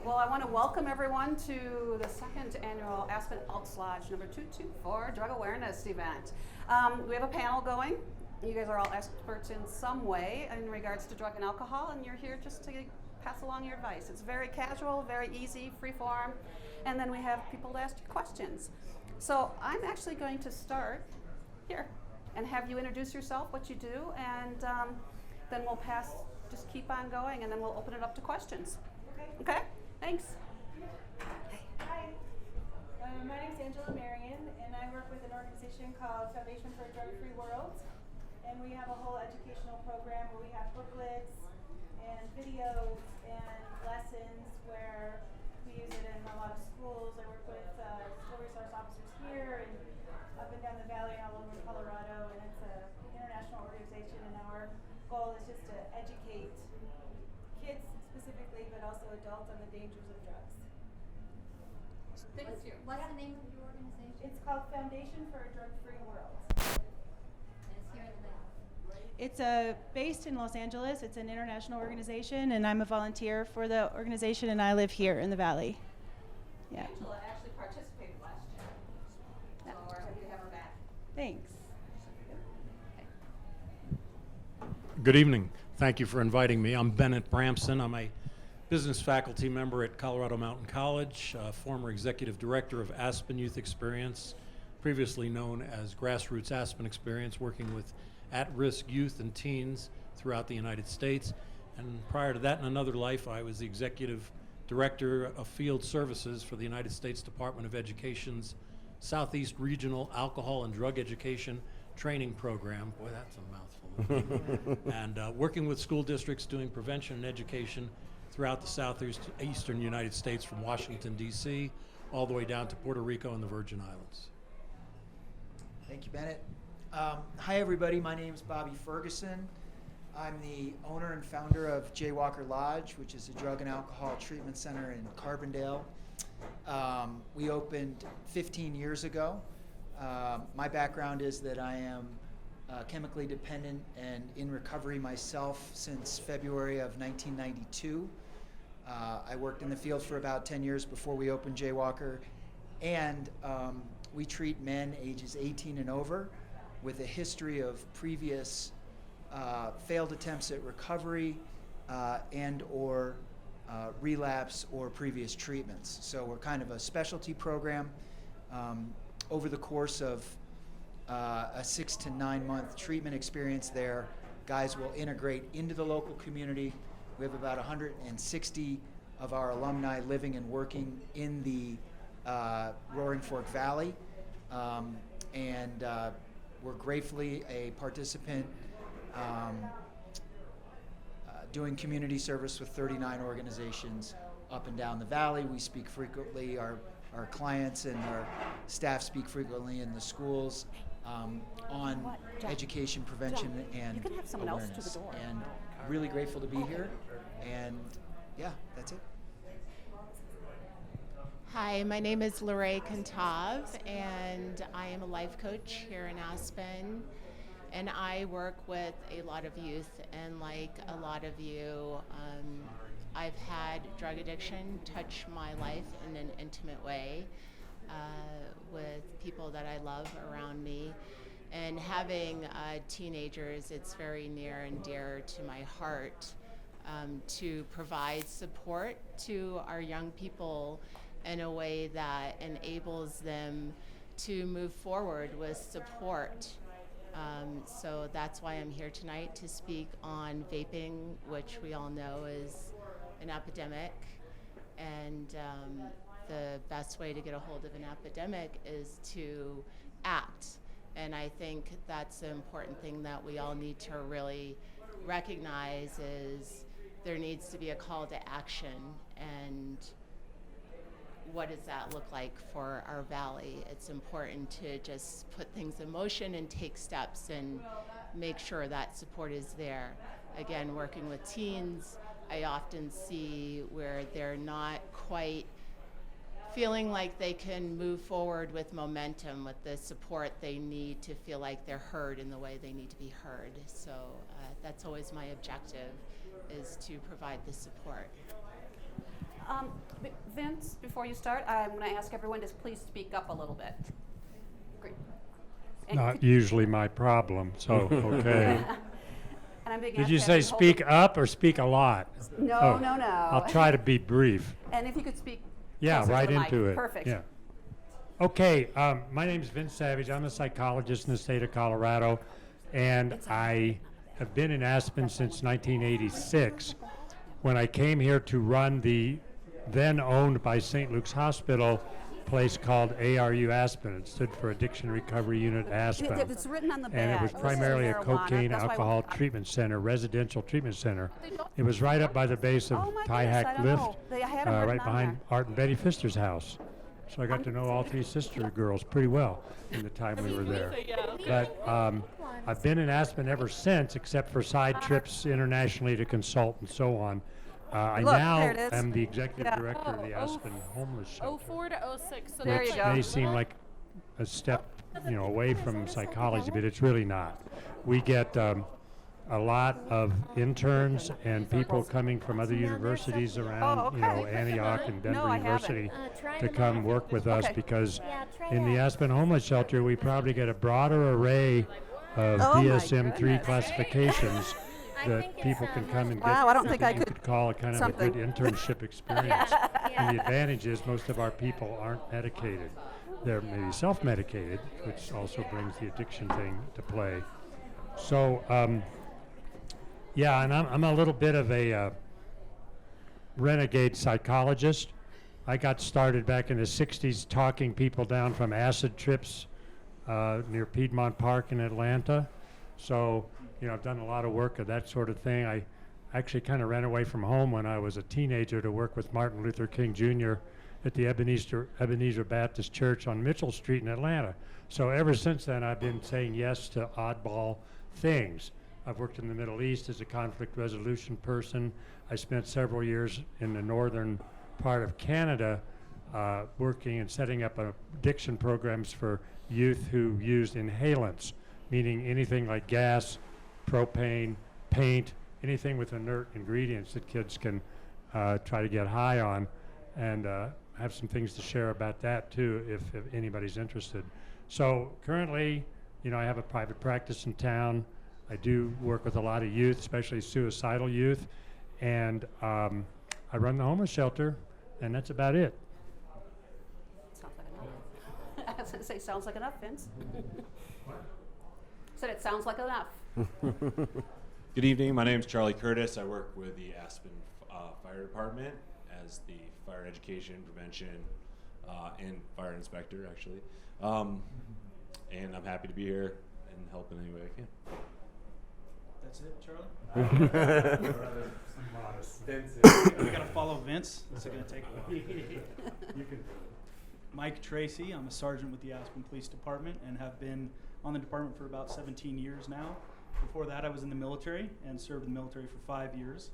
Well, I want to welcome everyone to the second annual Aspen Elks Lodge number 224 Drug Awareness event. We have a panel going. You guys are all experts in some way in regards to drug and alcohol, and you're here just to pass along your advice. It's very casual, very easy, free form, and then we have people to ask you questions. So I'm actually going to start here and have you introduce yourself, what you do, and then we'll just keep on going, and then we'll open it up to questions. Okay? Thanks. Hi. My name is Angela Marion, and I work with an organization called Foundation for a Drug-Free World. And we have a whole educational program where we have booklets and videos and lessons where we use it in a lot of schools. I work with school resource officers here and up and down the valley and all over Colorado. And it's an international organization, and our goal is just to educate kids specifically, but also adults on the dangers of drugs. Thank you. What's the name of your organization? It's called Foundation for a Drug-Free World. And it's here in the Valley. It's based in Los Angeles. It's an international organization, and I'm a volunteer for the organization, and I live here in the Valley. Yeah. Angela actually participated last year, so we're happy to have her back. Thanks. Good evening. Thank you for inviting me. I'm Bennett Bramson. I'm a business faculty member at Colorado Mountain College, former executive director of Aspen Youth Experience, previously known as GrassRoots Aspen Experience, working with at-risk youth and teens throughout the United States. And prior to that, in another life, I was the executive director of field services for the United States Department of Education's Southeast Regional Alcohol and Drug Education Training Program. Boy, that's a mouthful. And working with school districts doing prevention and education throughout the southeastern United States, from Washington, D.C., all the way down to Puerto Rico and the Virgin Islands. Thank you, Bennett. Hi, everybody. My name is Bobby Ferguson. I'm the owner and founder of Jaywalker Lodge, which is a drug and alcohol treatment center in Carbondale. We opened 15 years ago. My background is that I am chemically dependent and in recovery myself since February of 1992. I worked in the field for about 10 years before we opened Jaywalker, and we treat men ages 18 and over with a history of previous failed attempts at recovery and or relapse or previous treatments. So we're kind of a specialty program. Over the course of a 6 to 9 month treatment experience there, guys will integrate into the local community. We have about 160 of our alumni living and working in the Roaring Fork Valley, and we're gratefully a participant doing community service with 39 organizations up and down the valley. We speak frequently, our clients and our staff speak frequently in the schools on education, prevention, and You can have someone else to awareness. the door. And really grateful to be here. And yeah, that's it. Hi, my name is Lorraine Kantav, and I am a life coach here in Aspen. And I work with a lot of youth, and like a lot of you, I've had drug addiction touch my life in an intimate way with people that I love around me. And having teenagers, it's very near and dear to my heart to provide support to our young people in a way that enables them to move forward with support. So that's why I'm here tonight to speak on vaping, which we all know is an epidemic. And the best way to get a hold of an epidemic is to act. And I think that's the important thing that we all need to really recognize is there needs to be a call to action. And what does that look like for our valley? It's important to just put things in motion and take steps and make sure that support is there. Again, working with teens, I often see where they're not quite feeling like they can move forward with momentum, with the support they need to feel like they're heard in the way they need to be heard. So that's always my objective, is to provide the support. Vince, before you start, I'm going to ask everyone to please speak up a little bit. Great. And Not usually my problem, so, okay. and I'm being Did asked you to say have hold speak the- up or speak a lot? No, Oh, no, no. I'll try to be brief. And if you could speak Yeah, closer to right the mic. into it. Perfect. Yeah. Okay, my name's Vince Savage. I'm a psychologist in the state of Colorado, and I have been in Aspen since 1986, when I came here to run the then owned by St. Luke's Hospital place called ARU Aspen. It stood for Addiction Recovery Unit Aspen. It's written on the And it was badge. primarily a Marijuana. cocaine That's why alcohol treatment center, residential treatment center. It was right up by the base of Oh my Tie goodness, I Hack don't Lift, know. They had 'em written right on behind there. Art and Betty Pfister's house. So I got to know all three sister girls pretty well in the time we were there. But I've been in Aspen ever since, except for side trips internationally to consult and so on. I Look, now there it is. am the executive Yeah. director of the Aspen Homeless Shelter, 04 to 06. So There that's you which go. may seem like a step, away from psychology, but it's really not. We get a lot of interns and people coming from other universities around, Oh, okay. Antioch and Denver No, I haven't. University to come work with us Okay. because in the Aspen Homeless Shelter, we probably get a broader array of Oh, my DSM-3 goodness. classifications that people can come and get. Wow, I don't think I something you could- call a kind of something. a good internship experience. And the advantage is most of our people aren't medicated. They're maybe self-medicated, which also brings the addiction thing to play. So, yeah, and I'm a little bit of a renegade psychologist. I got started back in the 60s talking people down from acid trips near Piedmont Park in Atlanta. So, I've done a lot of work of that sort of thing. I actually kind of ran away from home when I was a teenager to work with Martin Luther King Jr. at the Ebenezer Baptist Church on Mitchell Street in Atlanta. So ever since then, I've been saying yes to oddball things. I've worked in the Middle East as a conflict resolution person. I spent several years in the northern part of Canada working and setting up addiction programs for youth who used inhalants, meaning anything like gas, propane, paint, anything with inert ingredients that kids can try to get high on. And I have some things to share about that too if anybody's interested. So currently, I have a private practice in town. I do work with a lot of youth, especially suicidal youth, and I run the homeless shelter, and that's about it. Sounds like enough. I was going to say, sounds like enough, Vince. Said it sounds like enough. Good evening. My name is Charlie Curtis. I work with the Aspen Fire Department as the fire education, prevention, and fire inspector, actually. And I'm happy to be here and help in any way I can. That's it, Charlie? We gotta follow Vince. This is gonna take a while. Mike Tracy. I'm a sergeant with the Aspen Police Department and have been on the department for about 17 years now. Before that, I was in the military and served in the military for 5 years.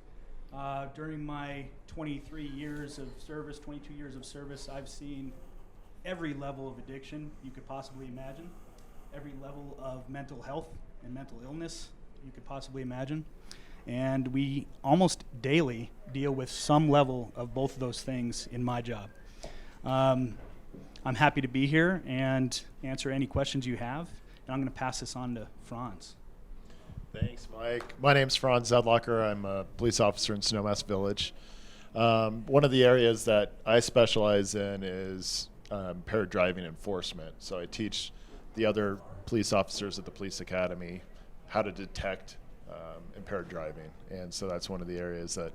During my 23 years of service, 22 years of service, I've seen every level of addiction you could possibly imagine, every level of mental health and mental illness you could possibly imagine. And we almost daily deal with some level of both of those things in my job. I'm happy to be here and answer any questions you have. And I'm going to pass this on to Franz. Thanks, Mike. My name's Franz Zedlocker. I'm a police officer in Snowmass Village. One of the areas that I specialize in is impaired driving enforcement. So I teach the other police officers at the police academy how to detect impaired driving. And so that's one of the areas that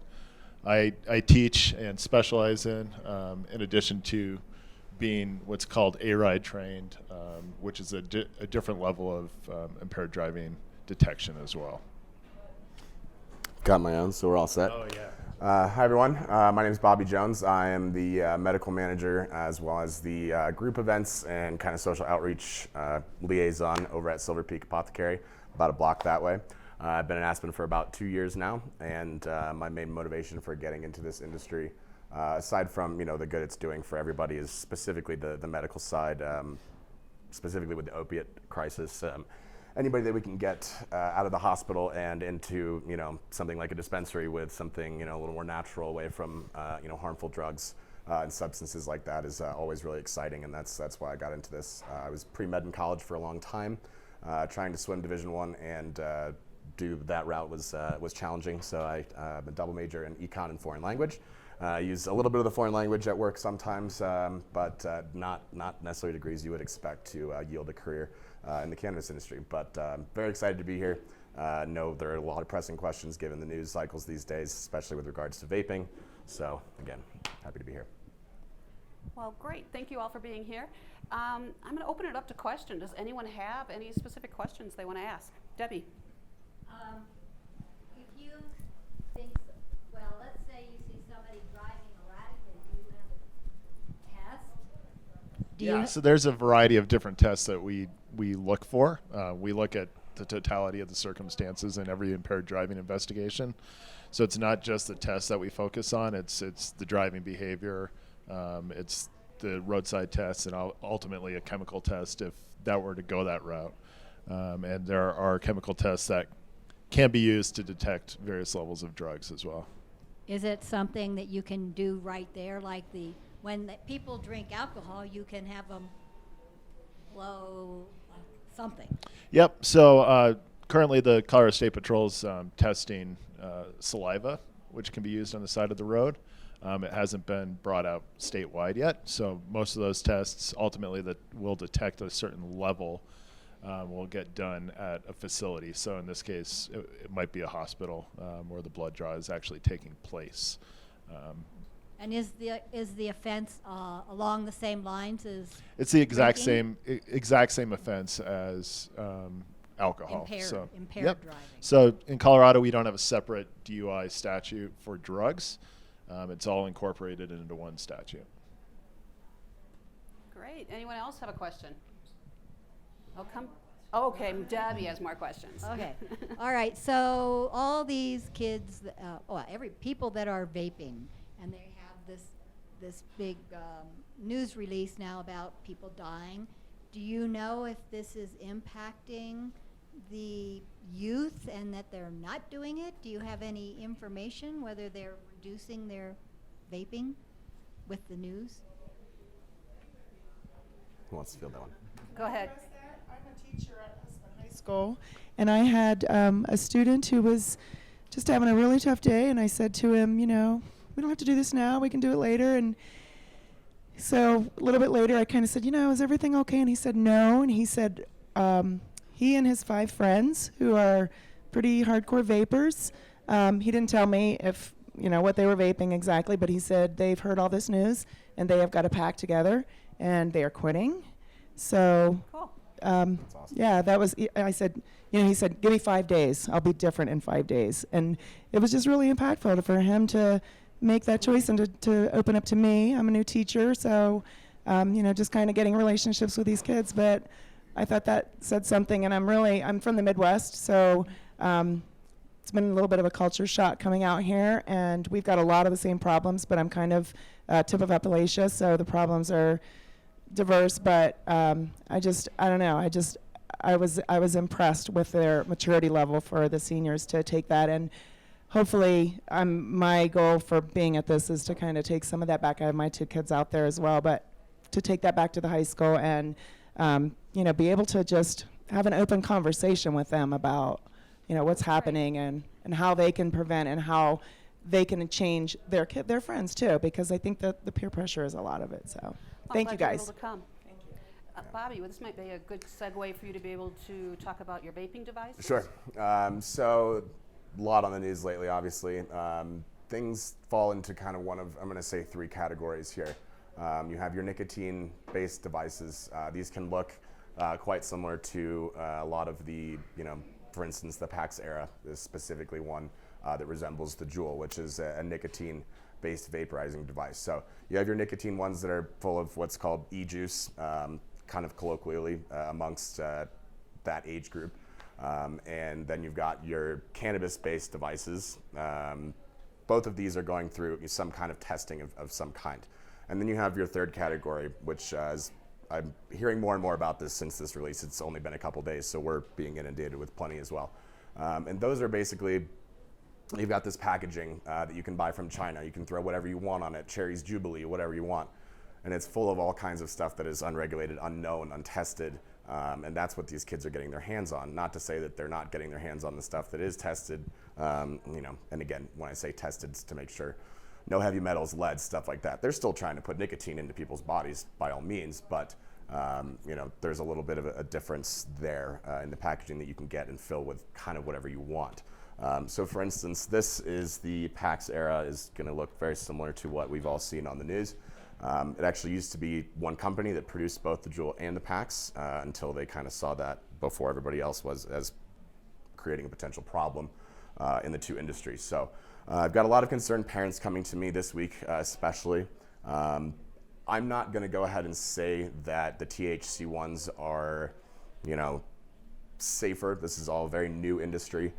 I teach and specialize in addition to being what's called A-RIDE trained, which is a different level of impaired driving detection as well. Got my own, so we're all set. Oh, yeah. Hi, everyone. My name is Bobby Jones. I am the medical manager as well as the group events and kind of social outreach liaison over at Silver Peak Apothecary, about a block that way. I've been in Aspen for about 2 years now, and my main motivation for getting into this industry, aside from the good it's doing for everybody, is specifically the medical side, specifically with the opiate crisis. Anybody that we can get out of the hospital and into something like a dispensary with something a little more natural, away from harmful drugs, and substances like that is always really exciting, and that's why I got into this. I was pre-med in college for a long time, trying to swim Division I, and do that route was challenging. So I'm a double major in econ and foreign language. I use a little bit of the foreign language at work sometimes, but not necessarily degrees you would expect to yield a career in the cannabis industry. But very excited to be here. Know there are a lot of pressing questions given the news cycles these days, especially with regards to vaping. So again, happy to be here. Well, great. Think you all for being here. I'm going to open it up to questions. Does anyone have any specific questions they want to ask? Debbie. If you think, well, let's say you see somebody driving erratically, do you have a test? Yeah, so there's a variety of different tests that we look for. We look at the totality of the circumstances in every impaired driving investigation. So it's not just the tests that we focus on, it's the driving behavior, it's the roadside tests, and ultimately a chemical test if that were to go that route. And there are chemical tests that can be used to detect various levels of drugs as well. Is it something that you can do right there, like when the people drink alcohol, you can have them blow something? Yep. So currently the Colorado State Patrol's testing saliva, which can be used on the side of the road. It hasn't been brought out statewide yet. So most of those tests ultimately that will detect a certain level will get done at a facility. So in this case, it might be a hospital where the blood draw is actually taking place. And is the offense along the same lines as? It's the exact drinking? same offense as alcohol. Impaired Yep. driving. So in Colorado, we don't have a separate DUI statute for drugs. It's all incorporated into one statute. Great. Anyone else have a question? Okay, Debbie has more questions. Okay. All right. So all these kids, people that are vaping, and they have this big news release now about people dying. Do you know if this is impacting the youth and that they're not doing it? Do you have any information whether they're reducing their vaping with the news? Who wants to field that one? Go ahead. I'm a teacher at High School, and I had a student who was just having a really tough day, and I said to him, we don't have to do this now, we can do it later. And so a little bit later I kind of said, is everything okay? And he said no, and he said he and his 5 friends who are pretty hardcore vapors, he didn't tell me if what they were vaping exactly, but he said they've heard all this news and they have got a pact together and they are quitting. So Cool. That's awesome. yeah, that was, I said, he said, give me 5 days. I'll be different in 5 days. And it was just really impactful for him to make that choice and to open up to me. I'm a new teacher, so, just kind of getting relationships with these kids. But I thought that said something, and I'm from the Midwest, so it's been a little bit of a culture shock coming out here, and we've got a lot of the same problems, but I'm kind of tip of Appalachia, so the problems are diverse, but I don't know. I was impressed with their maturity level for the seniors to take that, and hopefully my goal for being at this is to kind of take some of that back. I have my 2 kids out there as well, but to take that back to the high school and be able to just have an open conversation with them about what's happening and how they can prevent and how they can change their friends too, because I think that the peer pressure is a lot of it. So thank you Glad you're guys. able to come. Bobby, this might be a good segue for you to be able to talk about your vaping devices. Sure. So a lot on the news lately, obviously. Things fall into kind of one of, I'm going to say 3 categories here. You have your nicotine-based devices. These can look quite similar to a lot of the, for instance, the PAX Era is specifically one that resembles the Juul, which is a nicotine-based vaporizing device. So you have your nicotine ones that are full of what's called e-juice, kind of colloquially amongst that age group. And then you've got your cannabis-based devices. Both of these are going through some kind of testing of some kind. And then you have your third category, which is, I'm hearing more and more about this since this release. It's only been a couple days, so we're being inundated with plenty as well. And those are basically you've got this packaging that you can buy from China. You can throw whatever you want on it, cherries Jubilee, whatever you want. And it's full of all kinds of stuff that is unregulated, unknown, untested. And that's what these kids are getting their hands on. Not to say that they're not getting their hands on the stuff that is tested. You know, and again, when I say tested, it's to make sure no heavy metals, lead, stuff like that. They're still trying to put nicotine into people's bodies by all means, but you know, there's a little bit of a difference there in the packaging that you can get and fill with kind of whatever you want. So for instance, this is the PAX era, is going to look very similar to what we've all seen on the news. It actually used to be one company that produced both the Juul and the PAX until they kind of saw that before everybody else was, as creating a potential problem in the two industries. So I've got a lot of concerned parents coming to me this week, especially. I'm not going to go ahead and say that the THC ones are, you know, safer. This is all a very new industry.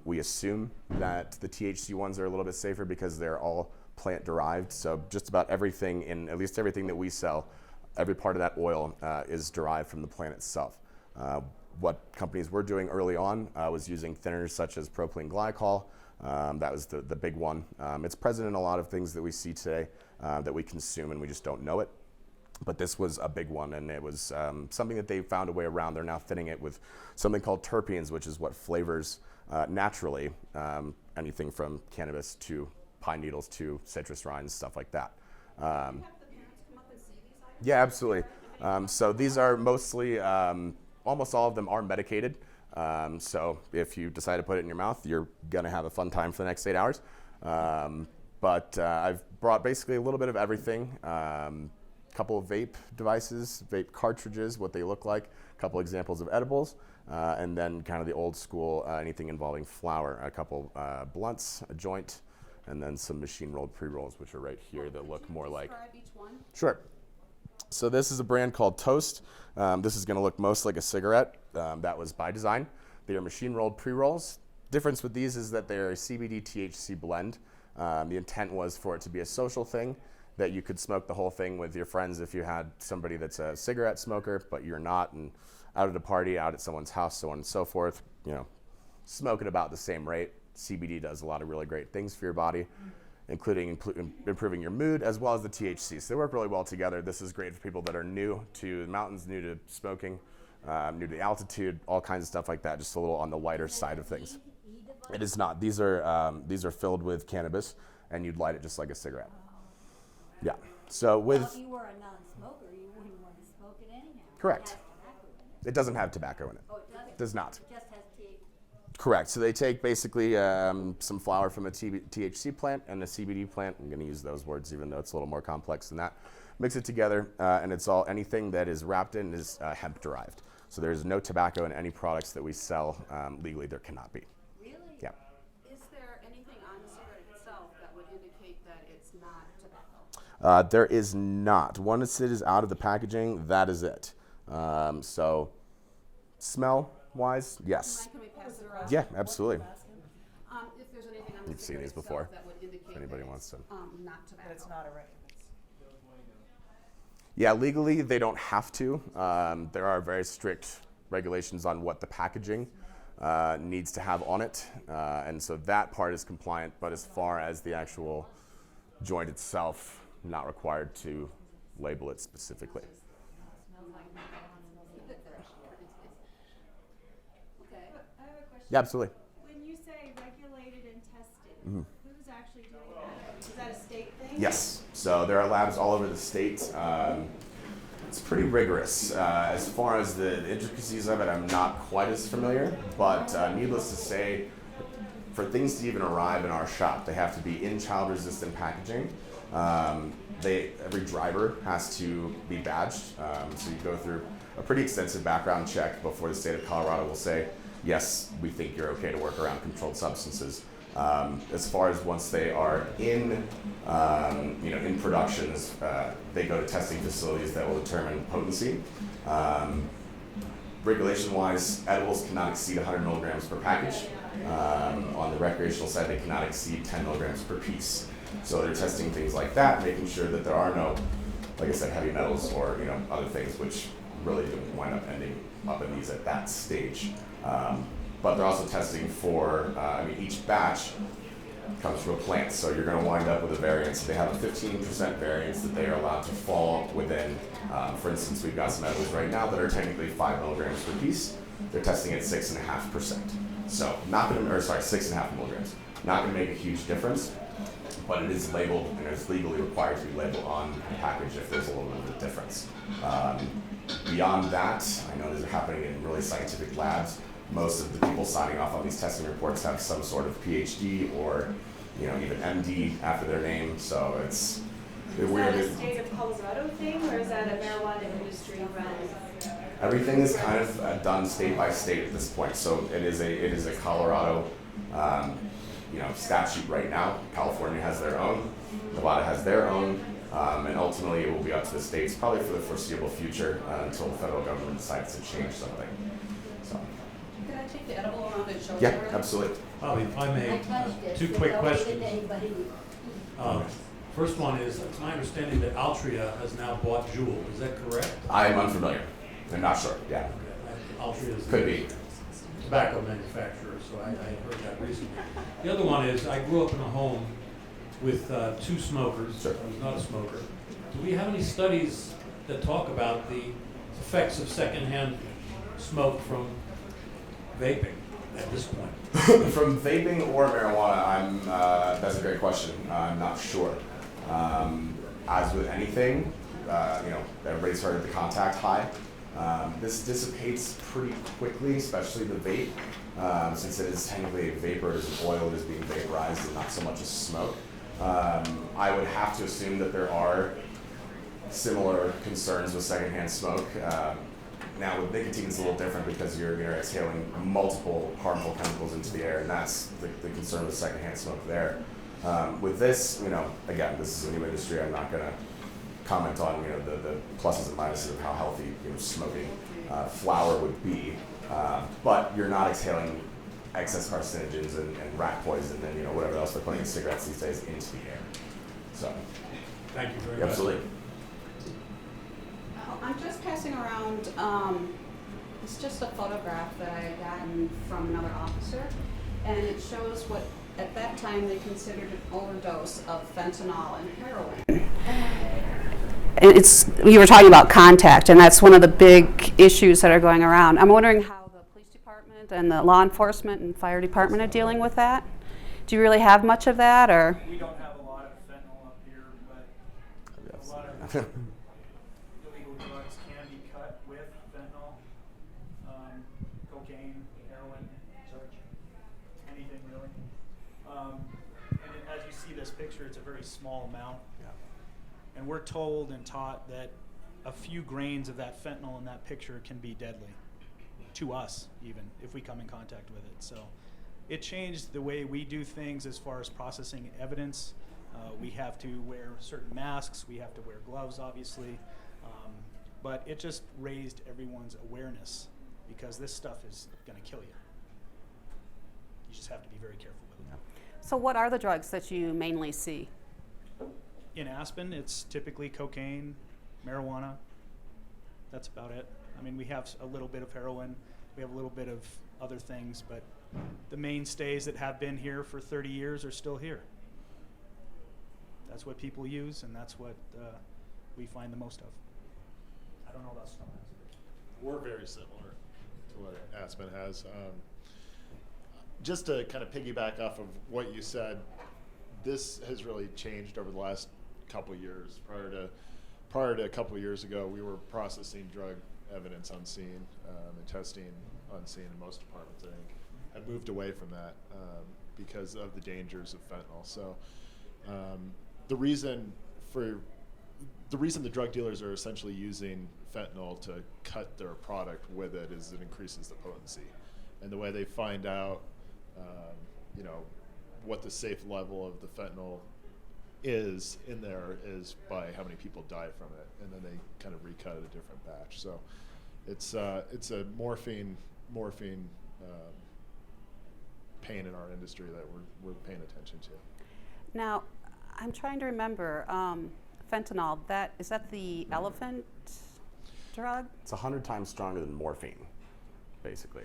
We assume that the THC ones are a little bit safer because they're all plant derived. So just about everything in, at least everything that we sell, every part of that oil is derived from the plant itself. What companies were doing early on was using thinners such as propylene glycol. That was the big one. It's present in a lot of things that we see today that we consume and we just don't know it. But this was a big one, and it was something that they found a way around. They're now thinning it with something called terpenes, which is what flavors naturally anything from cannabis to pine needles to citrus rinds, stuff like that. Yeah, absolutely. So these are mostly, almost all of them are medicated. So if you decide to put it in your mouth, you're gonna have a fun time for the next 8 hours. But I've brought basically a little bit of everything. Couple of vape devices, vape cartridges, what they look like, a couple examples of edibles, and then kind of the old school, anything involving flower, a couple blunts, a joint, and then some machine rolled pre-rolls, which are right here that look more like. Each one? Sure. So this is a brand called Toast. This is gonna look most like a cigarette. That was by design. They are machine rolled pre-rolls. Difference with these is that they're a CBD THC blend. The intent was for it to be a social thing, that you could smoke the whole thing with your friends if you had somebody that's a cigarette smoker, but you're not, and out at a party, out at someone's house, so on and so forth, you know, smoke at about the same rate. CBD does a lot of really great things for your body, including improving your mood as well as the THC. So they work really well together. This is great for people that are new to the mountains, new to smoking, new to the altitude, all kinds of stuff like that, just a little on the lighter side of things. It is not. These are filled with cannabis, and you'd light it just like a cigarette. Yeah. So with. Well, if you were a non-smoker, you wouldn't want to smoke it anyhow. Correct. It doesn't have tobacco in it. Oh, it doesn't? It does not. It just has THC. Correct. So they take basically some flower from a THC plant and a CBD plant. I'm going to use those words even though it's a little more complex than that. Mix it together, and it's all anything that is wrapped in is hemp derived. So there's no tobacco in any products that we sell legally. There cannot be. Really? Yeah. Is there anything on the cigarette itself that would indicate that it's not tobacco? There is not. Once it is out of the packaging, that is it. So smell-wise, yes. Can we pass it around? Yeah, absolutely. If there's anything on the You've seen cigarette these before, itself that would indicate if anybody that wants it's, to. not tobacco. But it's not a right. Yeah, legally they don't have to. There are very strict regulations on what the packaging needs to have on it, and so that part is compliant. But as far as the actual joint itself, not required to label it specifically. Okay. I have a question. Yeah, absolutely. When you say regulated and tested, who's actually doing that? Is that a state thing? Yes. So there are labs all over the state. It's pretty rigorous. As far as the intricacies of it, I'm not quite as familiar, but needless to say, for things to even arrive in our shop, they have to be in child-resistant packaging. Every driver has to be badged, so you go through a pretty extensive background check before the state of Colorado will say, yes, we think you're okay to work around controlled substances. As far as once they are in productions, they go to testing facilities that will determine potency. Regulation-wise, edibles cannot exceed 100 milligrams per package. On the recreational side, they cannot exceed 10 milligrams per piece. So they're testing things like that, making sure that there are no, like I said, heavy metals or other things which really do wind up ending up in these at that stage. but they're also testing for, each batch comes from a plant, so you're going to wind up with a variance. They have a 15% variance that they are allowed to fall within. For instance, we've got some edibles right now that are technically 5 milligrams per piece. They're testing at 6.5%. So not going to, 6.5 milligrams. Not going to make a huge difference, but it is labeled and it's legally required to be labeled on the package if there's a little bit of a difference. Beyond that, I know these are happening in really scientific labs. Most of the people signing off on these testing reports have some sort of PhD or, even MD after their name. So it's weird. Is that a state of Colorado thing, or is that a marijuana industry run? Everything is kind of done state by state at this point. So it is a Colorado, statute right now. California has their own. Nevada has their own. And ultimately, it will be up to the states, probably for the foreseeable future, until the federal government decides to change something. So. Can I take the edible around and show you? Yeah, absolutely. Bobby, if I may, I touched it. two so quick don't questions. give it to anybody. First one is, it's my understanding that Altria has now bought Juul. Is that correct? I'm unfamiliar. I'm not sure. Yeah. Altria is Could the be. tobacco manufacturer, so I heard that recently. The other one is, I grew up in a home with 2 smokers. Sure. I was not a smoker. Do we have any studies that talk about the effects of secondhand smoke from vaping at this point? From vaping or marijuana, that's a great question. I'm not sure. As with anything, everybody's heard of the contact high. This dissipates pretty quickly, especially the vape, since it is technically a vapor, it is an oil that is being vaporized and not so much as smoke. I would have to assume that there are similar concerns with secondhand smoke. Now with nicotine it's a little different because you're exhaling multiple harmful chemicals into the air, and that's the concern with secondhand smoke there. With this, again, this is a new industry. I'm not going to comment on the pluses and minuses of how healthy smoking flower would be, but you're not exhaling excess carcinogens and rat poison and whatever else they're putting in cigarettes these days into the air. So, Thank you very much. absolutely. I'm just passing around, it's just a photograph that I had gotten from another officer, and it shows what at that time they considered an overdose of fentanyl and heroin. You were talking about contact, and that's one of the big issues that are going around. I'm wondering how the police department and the law enforcement and fire department are dealing with that. Do you really have much of that, or? We don't have a lot of fentanyl up here, but a lot of illegal drugs can be cut with fentanyl, cocaine, heroin, anything really. As you see this picture, it's a very small amount. And we're told and taught that a few grains of that fentanyl in that picture can be deadly to us, even if we come in contact with it. So it changed the way we do things as far as processing evidence. We have to wear certain masks, we have to wear gloves, obviously, but it just raised everyone's awareness because this stuff is going to kill you. You just have to be very careful with it. So what are the drugs that you mainly see? In Aspen, it's typically cocaine, marijuana. That's about it. I mean, we have a little bit of heroin. We have a little bit of other things, but the mainstays that have been here for 30 years are still here. That's what people use, and that's what we find the most of. I don't know about Snowmass. We're very similar to what Aspen has. Just to kind of piggyback off of what you said, this has really changed over the last couple of years. Prior to a couple of years ago, we were processing drug evidence on scene and testing on scene in most departments, I think, had moved away from that because of the dangers of fentanyl. So the reason the drug dealers are essentially using fentanyl to cut their product with it is it increases the potency. And the way they find out, what the safe level of the fentanyl is in there is by how many people die from it, and then they kind of recut at a different batch. So it's a morphine pain in our industry that we're paying attention to. Now, I'm trying to remember, fentanyl, is that the elephant drug? It's 100 times stronger than morphine, basically.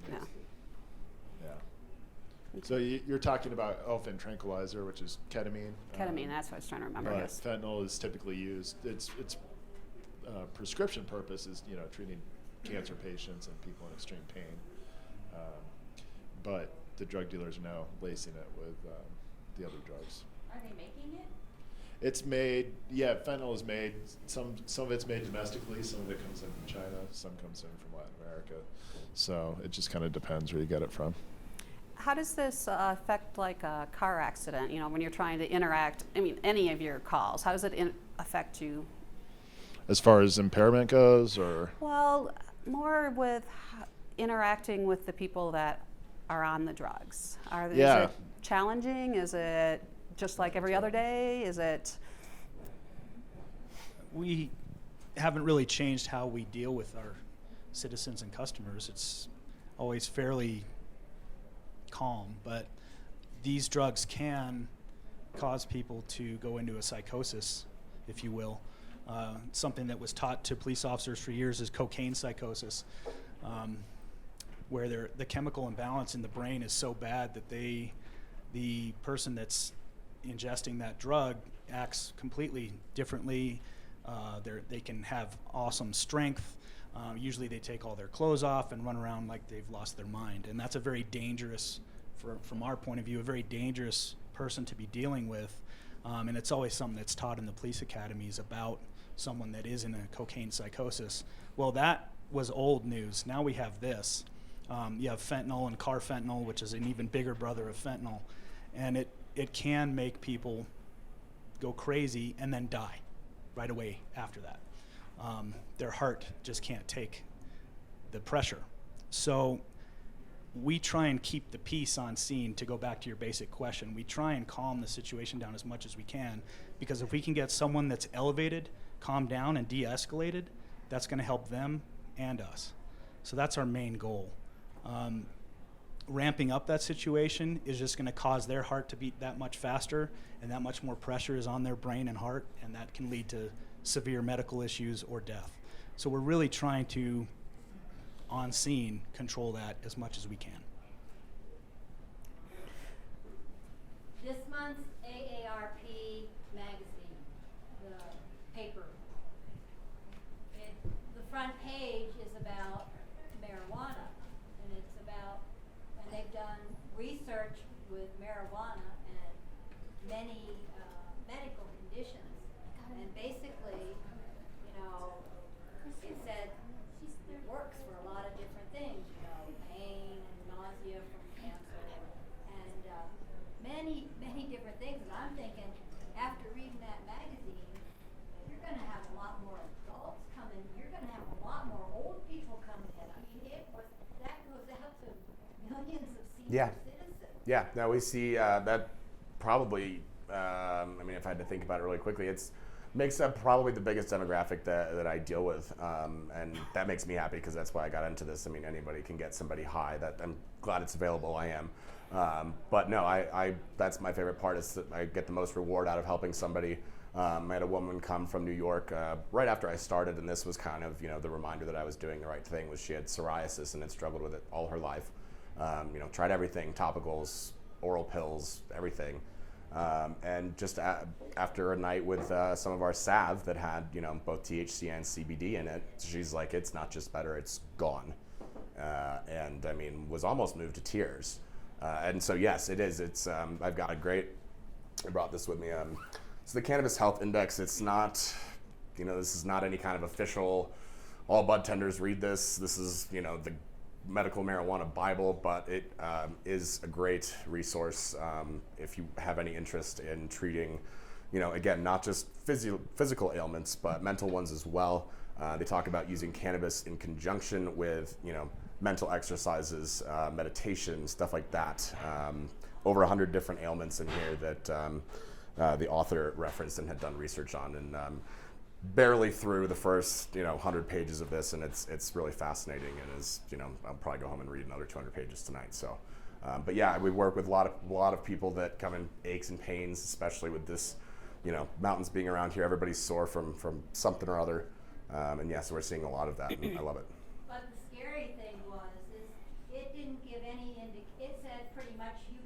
No. So you're talking about elephant tranquilizer, which is ketamine. Ketamine, that's what I was trying to remember. But Yes. fentanyl is typically used. Its prescription purpose is treating cancer patients and people in extreme pain. But the drug dealers are now lacing it with the other drugs. Are they making it? It's made, fentanyl is made. Some of it's made domestically, some of it comes in from China, some comes in from Latin America. So it just kind of depends where you get it from. How does this affect like a car accident? When you're trying to interact, any of your calls, how does it affect you? As far as impairment goes, or? Well, more with interacting with the people that are on the drugs. Is it challenging? Is it just like every other day? Is it? We haven't really changed how we deal with our citizens and customers. It's always fairly calm, but these drugs can cause people to go into a psychosis, if you will. Something that was taught to police officers for years is cocaine psychosis, where the chemical imbalance in the brain is so bad that the person that's ingesting that drug acts completely differently. They can have awesome strength. Usually they take all their clothes off and run around like they've lost their mind. And that's a very dangerous, from our point of view, a very dangerous person to be dealing with. And it's always something that's taught in the police academies about someone that is in a cocaine psychosis. Well, that was old news. Now we have this. You have fentanyl and carfentanil, which is an even bigger brother of fentanyl. And it can make people go crazy and then die right away after that. Their heart just can't take the pressure. So we try and keep the peace on scene. To go back to your basic question, we try and calm the situation down as much as we can, because if we can get someone that's elevated, calmed down, and de-escalated, that's going to help them and us. So that's our main goal. Ramping up that situation is just going to cause their heart to beat that much faster, and that much more pressure is on their brain and heart, and that can lead to severe medical issues or death. So we're really trying to, on scene, control that as much as we can. This month's AARP magazine, the paper, the front page is about marijuana, and they've done research with marijuana and many medical conditions, and basically, it said it works for a lot of different things, pain and nausea from cancer, and many different things. And I'm thinking, after reading that magazine, you're going to have a lot more adults coming. You're going to have a lot more old people coming in. That goes out to millions of senior citizens. Yeah, no, we see that probably, if I had to think about it really quickly, makes up probably the biggest demographic that I deal with, and that makes me happy, because that's why I got into this. Anybody can get somebody high. That I'm glad it's available. I am, but no, I that's my favorite part, is that I get the most reward out of helping somebody. I had a woman come from New York right after I started, and this was kind of the reminder that I was doing the right thing. Was she had psoriasis and had struggled with it all her life. Tried everything, topicals, oral pills, everything. And just after a night with some of our salve that had both THC and CBD in it, she's like, it's not just better, it's gone. And was almost moved to tears. And so yes, it is. It's I brought this with me. It's the Cannabis Health Index. It's not, this is not any kind of official, all bud tenders read this. This is the medical marijuana Bible, but it is a great resource if you have any interest in treating, again, not just physical ailments, but mental ones as well. They talk about using cannabis in conjunction with, mental exercises, meditation, stuff like that. Over 100 different ailments in here that the author referenced and had done research on, and barely through the first 100 pages of this, and it's really fascinating, and is I'll probably go home and read another 200 pages tonight. So but yeah, we work with a lot of people that come in aches and pains, especially with this mountains being around here. Everybody's sore from something or other, and yeah, so we're seeing a lot of that, and I love it. But the scary thing is it didn't give any it said pretty much you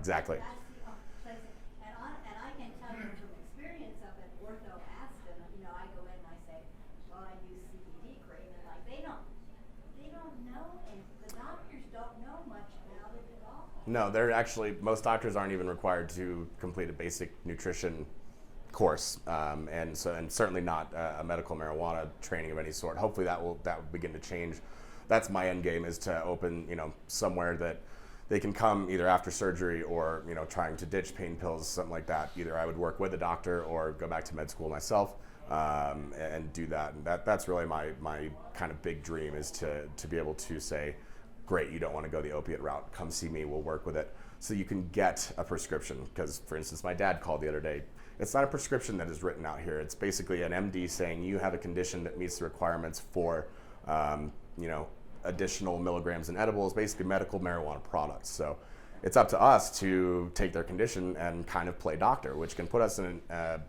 Exactly. That's the place, and I can tell you from experience up at Ortho Aspen, I go in and I say, well, I use CBD cream, and like they don't know, and the doctors don't know much about it at all. No, they're actually, most doctors aren't even required to complete a basic nutrition course, and certainly not a medical marijuana training of any sort. Hopefully that will begin to change. That's my end game, is to open somewhere that they can come either after surgery or trying to ditch pain pills, something like that. Either I would work with a doctor or go back to med school myself and do that. And that's really my kind of big dream, is to be able to say, great, you don't want to go the opiate route, come see me, we'll work with it. So you can get a prescription. Because, for instance, my dad called the other day. It's not a prescription that is written out here. It's basically an MD saying you have a condition that meets the requirements for, additional milligrams in edibles, basically medical marijuana products. So it's up to us to take their condition and kind of play doctor, which can put us in an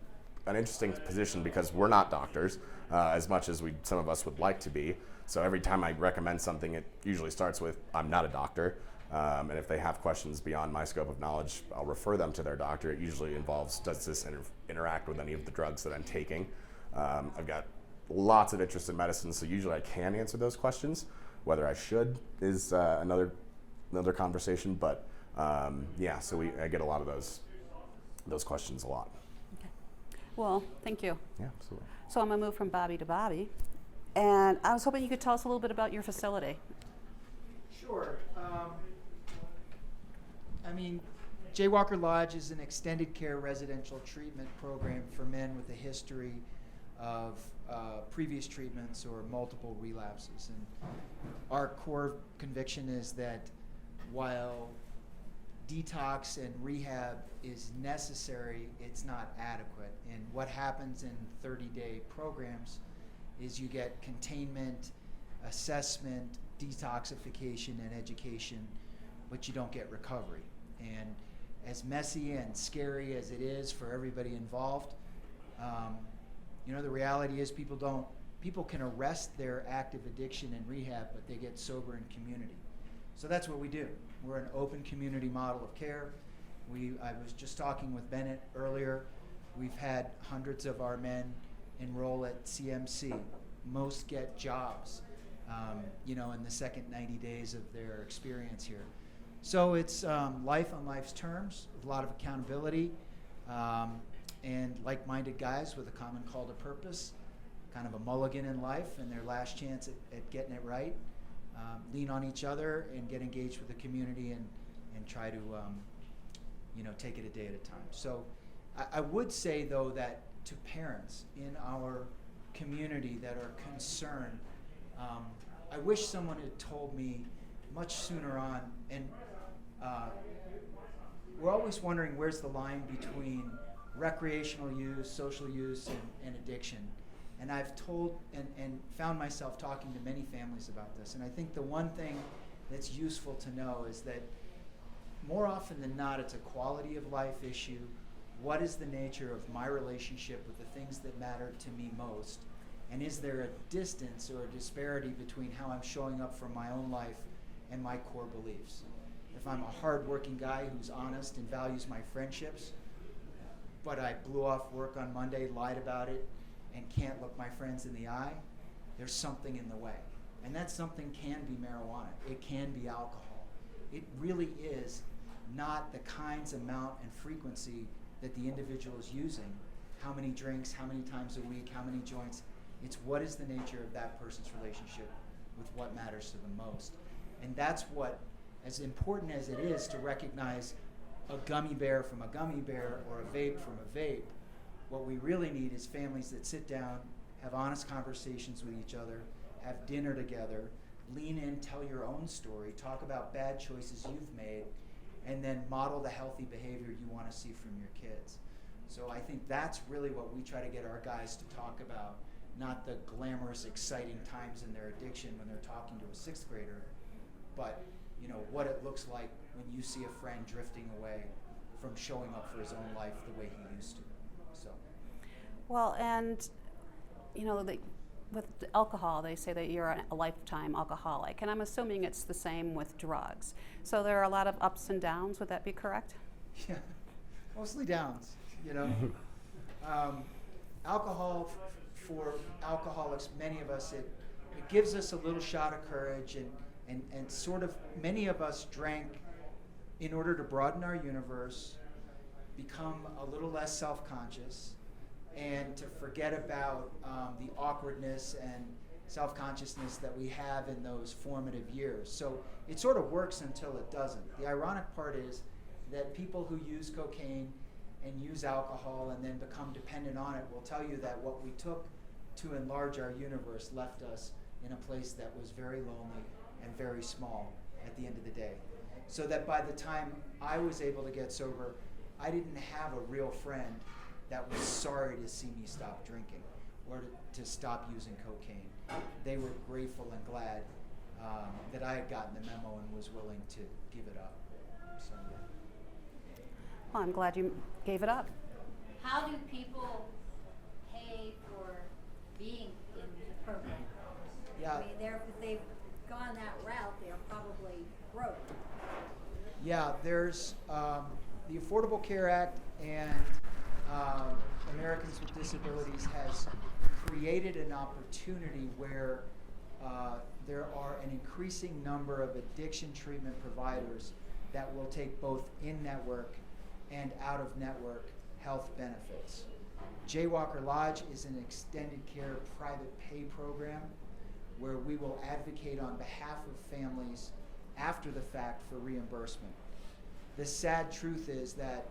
interesting position, because we're not doctors as much as some of us would like to be. So every time I recommend something, it usually starts with, I'm not a doctor. And if they have questions beyond my scope of knowledge, I'll refer them to their doctor. It usually involves, does this interact with any of the drugs that I'm taking? I've got lots of interest in medicine, so usually I can answer those questions. Whether I should is another conversation, but so I get a lot of those questions a lot. Okay. Well, thank you. Yeah, absolutely. So I'm going to move from Bobby to Bobby. And I was hoping you could tell us a little bit about your facility. Sure. Jaywalker Lodge is an extended care residential treatment program for men with a history of previous treatments or multiple relapses. And our core conviction is that while detox and rehab is necessary, it's not adequate. And what happens in 30-day programs is you get containment, assessment, detoxification, and education, but you don't get recovery. And as messy and scary as it is for everybody involved, the reality is people can arrest their active addiction in rehab, but they get sober in community. So that's what we do. We're an open community model of care. I was just talking with Bennett earlier. We've had hundreds of our men enroll at CMC. Most get jobs, in the second 90 days of their experience here. So it's life on life's terms, with a lot of accountability, and like-minded guys with a common call to purpose, kind of a mulligan in life and their last chance at getting it right. Lean on each other and get engaged with the community and try to take it a day at a time. So I would say, though, that to parents in our community that are concerned, I wish someone had told me much sooner on, and we're always wondering where's the line between recreational use, social use, and addiction. And I've told and found myself talking to many families about this. And I think the one thing that's useful to know is that more often than not, it's a quality of life issue. What is the nature of my relationship with the things that matter to me most? And is there a distance or a disparity between how I'm showing up for my own life and my core beliefs? If I'm a hardworking guy who's honest and values my friendships, but I blew off work on Monday, lied about it, and can't look my friends in the eye, there's something in the way. And that something can be marijuana. It can be alcohol. It really is not the kinds, amount, and frequency that the individual is using. How many drinks, how many times a week, how many joints. It's what is the nature of that person's relationship with what matters to them most. And that's what, as important as it is to recognize a gummy bear from a gummy bear or a vape from a vape, what we really need is families that sit down, have honest conversations with each other, have dinner together, lean in, tell your own story, talk about bad choices you've made, and then model the healthy behavior you want to see from your kids. So I think that's really what we try to get our guys to talk about, not the glamorous, exciting times in their addiction when they're talking to a sixth grader, but what it looks like when you see a friend drifting away from showing up for his own life the way he used to. So. Well, and with alcohol, they say that you're a lifetime alcoholic, and I'm assuming it's the same with drugs. So there are a lot of ups and downs. Would that be correct? Yeah, mostly downs, you know. Alcohol, for alcoholics, many of us, it gives us a little shot of courage, and sort of many of us drank in order to broaden our universe, become a little less self-conscious, and to forget about the awkwardness and self-consciousness that we have in those formative years. So it sort of works until it doesn't. The ironic part is that people who use cocaine and use alcohol and then become dependent on it will tell you that what we took to enlarge our universe left us in a place that was very lonely and very small at the end of the day. So that by the time I was able to get sober, I didn't have a real friend that was sorry to see me stop drinking or to stop using cocaine. They were grateful and glad that I had gotten the memo and was willing to give it up. So, yeah. Well, I'm glad you gave it up. How do people pay for being in the program? Yeah. I mean, if they've gone that route, they're probably broke. Yeah, there's the Affordable Care Act, and Americans with Disabilities has created an opportunity where there are an increasing number of addiction treatment providers that will take both in-network and out-of-network health benefits. Jaywalker Lodge is an extended care private pay program where we will advocate on behalf of families after the fact for reimbursement. The sad truth is that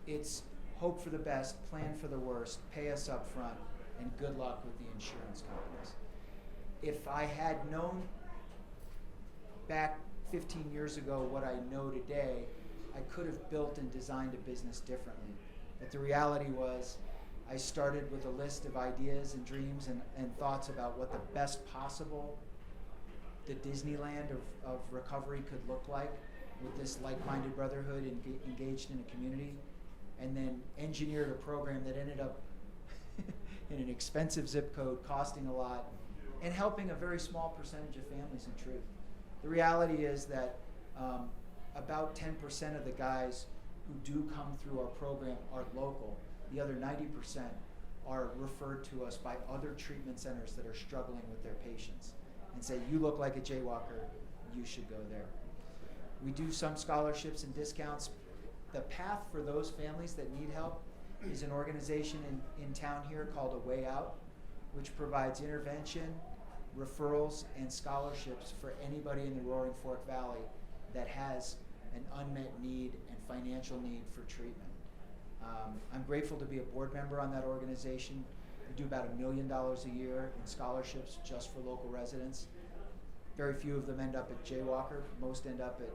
it's hope for the best, plan for the worst, pay us up front, and good luck with the insurance companies. If I had known back 15 years ago what I know today, I could have built and designed a business differently. But the reality was, I started with a list of ideas and dreams and thoughts about what the best possible, the Disneyland of recovery could look like with this like-minded brotherhood engaged in a community, and then engineered a program that ended up in an expensive zip code, costing a lot, and helping a very small percentage of families in truth. The reality is that about 10% of the guys who do come through our program are local. The other 90% are referred to us by other treatment centers that are struggling with their patients and say, you look like a jaywalker, you should go there. We do some scholarships and discounts. The path for those families that need help is an organization in town here called A Way Out, which provides intervention, referrals, and scholarships for anybody in the Roaring Fork Valley that has an unmet need and financial need for treatment. I'm grateful to be a board member on that organization. We do about $1 million a year in scholarships just for local residents. Very few of them end up at Jaywalker. Most end up at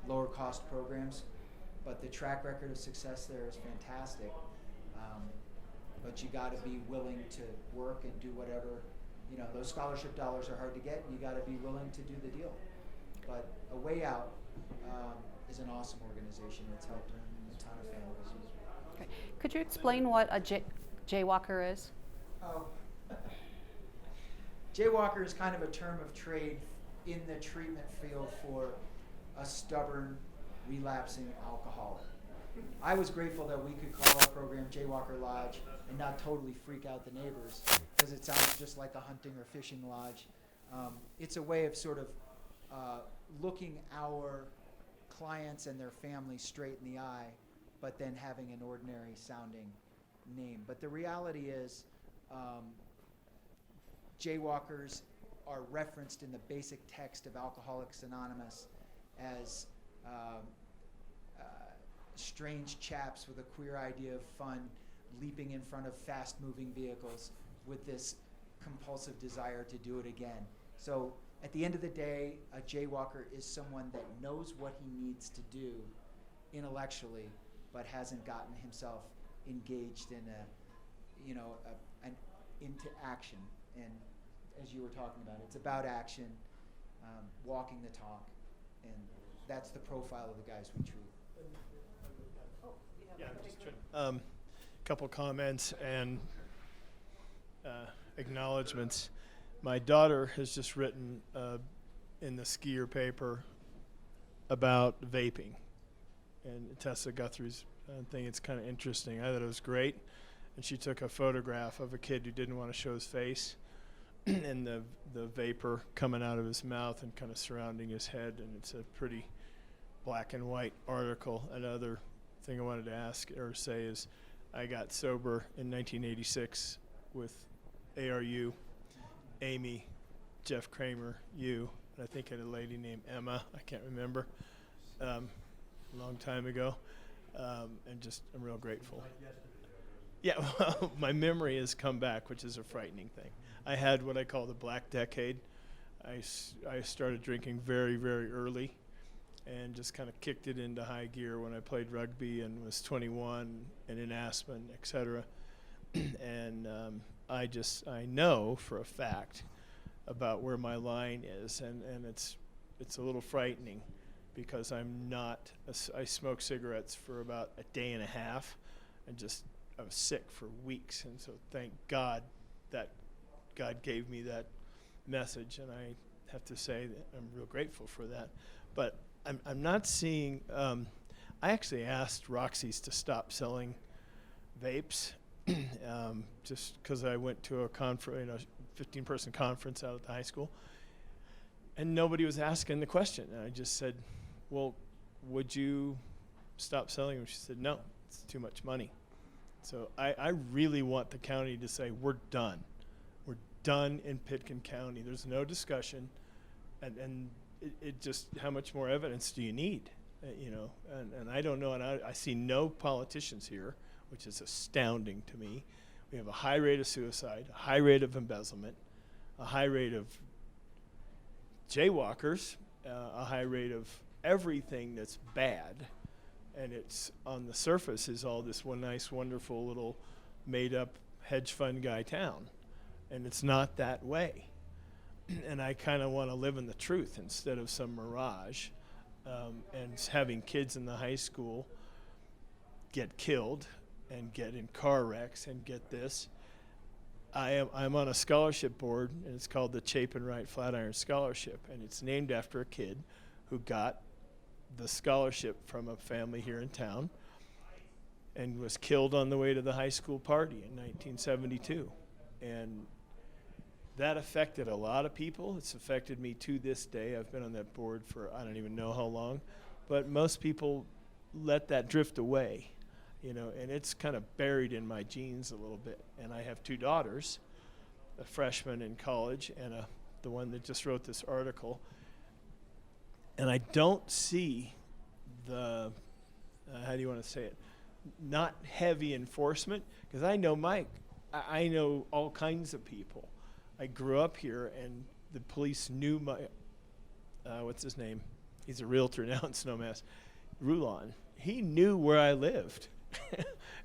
lower cost programs. But the track record of success there is fantastic. But you got to be willing to work and do whatever. You know, those scholarship dollars are hard to get, and you got to be willing to do the deal. But A Way Out is an awesome organization that's helped a ton of families. Okay. Could you explain what a jaywalker is? Oh. Jaywalker is kind of a term of trade in the treatment field for a stubborn, relapsing alcoholic. I was grateful that we could call our program Jaywalker Lodge and not totally freak out the neighbors, because it sounds just like a hunting or fishing lodge. It's a way of sort of looking our clients and their families straight in the eye, but then having an ordinary sounding name. But the reality is, jaywalkers are referenced in the basic text of Alcoholics Anonymous as strange chaps with a queer idea of fun leaping in front of fast-moving vehicles with this compulsive desire to do it again. So at the end of the day, a jaywalker is someone that knows what he needs to do intellectually, but hasn't gotten himself engaged in into action. And as you were talking about, it's about action, walking the talk, and that's the profile of the guys we treat. Yeah, just couple comments and acknowledgments. My daughter has just written in the skier paper about vaping, and Tessa Guthrie's thing. It's kind of interesting. I thought it was great. And she took a photograph of a kid who didn't want to show his face and the vapor coming out of his mouth and kind of surrounding his head. And it's a pretty black and white article. Another thing I wanted to ask or say is I got sober in 1986 with ARU, Amy, Jeff Kramer, you, and I think a lady named Emma, I can't remember, a long time ago, and just I'm real grateful. Yeah, well, my memory has come back, which is a frightening thing. I had what I call the black decade. I started drinking very, very early and just kind of kicked it into high gear when I played rugby and was 21 and in Aspen, et cetera. And I know for a fact about where my line is, and it's a little frightening because I smoked cigarettes for about a day and a half and I was sick for weeks, and so thank God that God gave me that message, and I have to say that I'm real grateful for that. But I'm not seeing. I actually asked Roxy's to stop selling vapes, just because I went to a 15-person conference out at the high school, and nobody was asking the question. And I just said, "Well, would you stop selling them?" She said, "No, it's too much money." So I really want the county to say, we're done. We're done in Pitkin County. There's no discussion. And it just, how much more evidence do you need? And I don't know, and I see no politicians here, which is astounding to me. We have a high rate of suicide, a high rate of embezzlement, a high rate of jaywalkers, a high rate of everything that's bad. And it's on the surface is all this one nice, wonderful little made-up hedge fund guy town, and it's not that way. And I kind of want to live in the truth instead of some mirage. And having kids in the high school get killed and get in car wrecks and get this. I'm on a scholarship board, and it's called the Chapin Wright Flatiron Scholarship, and it's named after a kid who got the scholarship from a family here in town and was killed on the way to the high school party in 1972. And that affected a lot of people. It's affected me to this day. I've been on that board for I don't even know how long, but most people let that drift away, and it's kind of buried in my genes a little bit. And I have two daughters, a freshman in college and the one that just wrote this article. And I don't see the, how do you want to say it, not heavy enforcement, because I know Mike. I know all kinds of people. I grew up here, and the police knew my, what's his name? He's a realtor now in Snowmass, Rulon. He knew where I lived.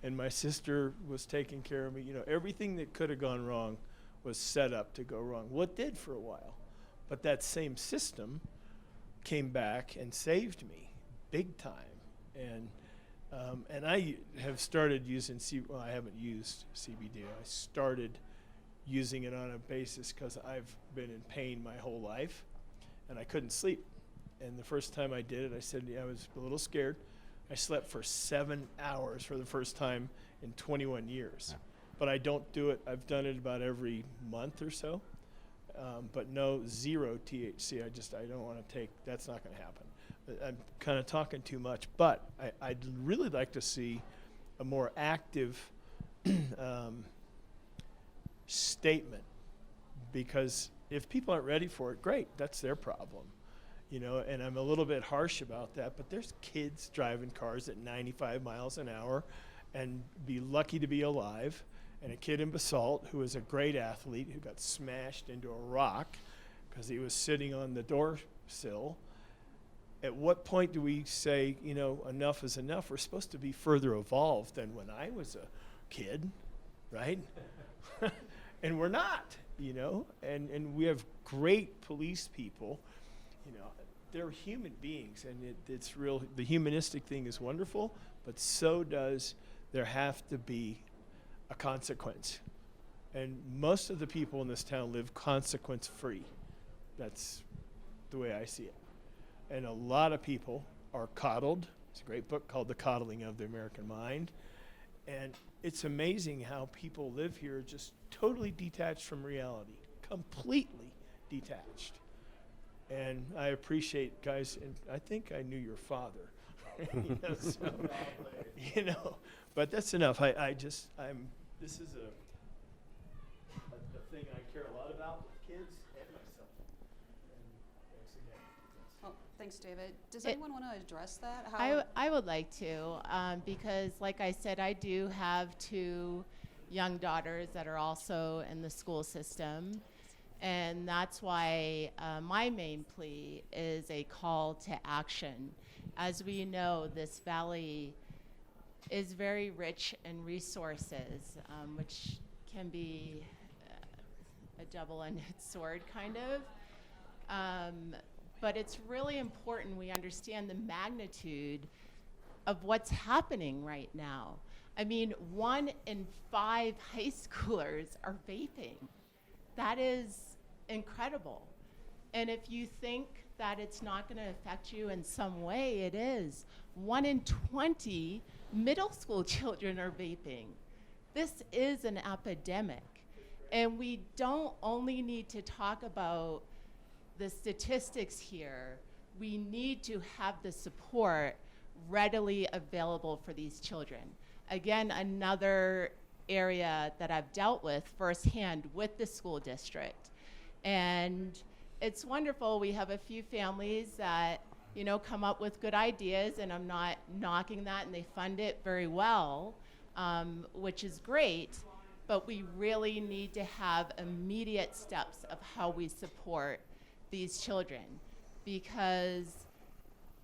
And my sister was taking care of me. Everything that could have gone wrong was set up to go wrong. Well, it did for a while. But that same system came back and saved me big time. And I have started using I haven't used CBD. I started using it on a basis because I've been in pain my whole life and I couldn't sleep. And the first time I did it, I said, I was a little scared. I slept for 7 hours for the first time in 21 years. But I don't do it. I've done it about every month or so. But no, zero THC. I don't want to take, that's not going to happen. I'm kind of talking too much, but I'd really like to see a more active statement, because if people aren't ready for it, great, that's their problem. And I'm a little bit harsh about that, but there's kids driving cars at 95 miles an hour and be lucky to be alive. And a kid in Basalt who is a great athlete who got smashed into a rock because he was sitting on the door sill. At what point do we say, enough is enough? We're supposed to be further evolved than when I was a kid, right? And we're not, and we have great police people. They're human beings, and it's real. The humanistic thing is wonderful, but so does there have to be a consequence. And most of the people in this town live consequence-free. That's the way I see it. And a lot of people are coddled It's a great book called The Coddling of the American Mind. And it's amazing how people live here just totally detached from reality, completely detached. And I appreciate, guys, and I think I knew your father. You know, so, you know, but that's enough. This is a thing I care a lot about with kids and myself. And thanks again. Well, thanks, David. Does It- anyone want to address that? How, I would like to, because like I said, I do have 2 young daughters that are also in the school system. And that's why my main plea is a call to action. As we know, this valley is very rich in resources, which can be a double-edged sword, kind of. But it's really important we understand the magnitude of what's happening right now. I mean, 1 in 5 high schoolers are vaping. That is incredible. And if you think that it's not going to affect you in some way, it is. 1 in 20 middle school children are vaping. This is an epidemic. And we don't only need to talk about the statistics here. We need to have the support readily available for these children. Again, another area that I've dealt with firsthand with the school district. And it's wonderful. We have a few families that, you know, come up with good ideas, and I'm not knocking that, and they fund it very well, which is great. But we really need to have immediate steps of how we support these children, because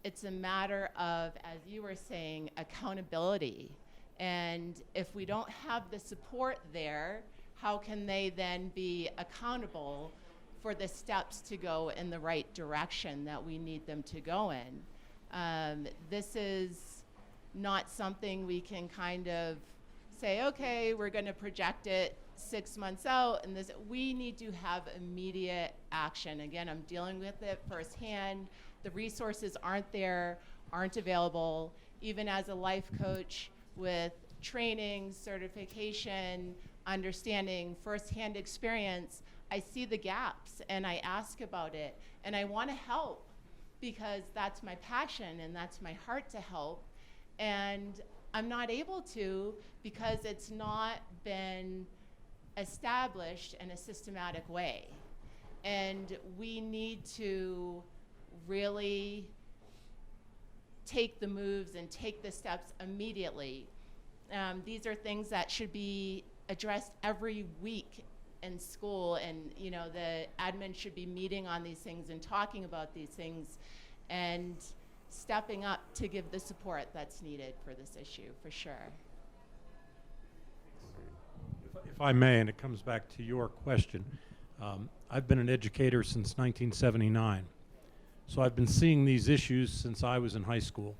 it's a matter of, as you were saying, accountability. And if we don't have the support there, how can they then be accountable for the steps to go in the right direction that we need them to go in? This is not something we can kind of say, okay, we're going to project it 6 months out, and this. We need to have immediate action. Again, I'm dealing with it firsthand. The resources aren't there, aren't available. Even as a life coach with training, certification, understanding, firsthand experience, I see the gaps and I ask about it, and I want to help because that's my passion and that's my heart to help. And I'm not able to because it's not been established in a systematic way. And we need to really take the moves and take the steps immediately. These are things that should be addressed every week in school, and you know, the admin should be meeting on these things and talking about these things and stepping up to give the support that's needed for this issue, for sure. If I may, and it comes back to your question, I've been an educator since 1979. So I've been seeing these issues since I was in high school.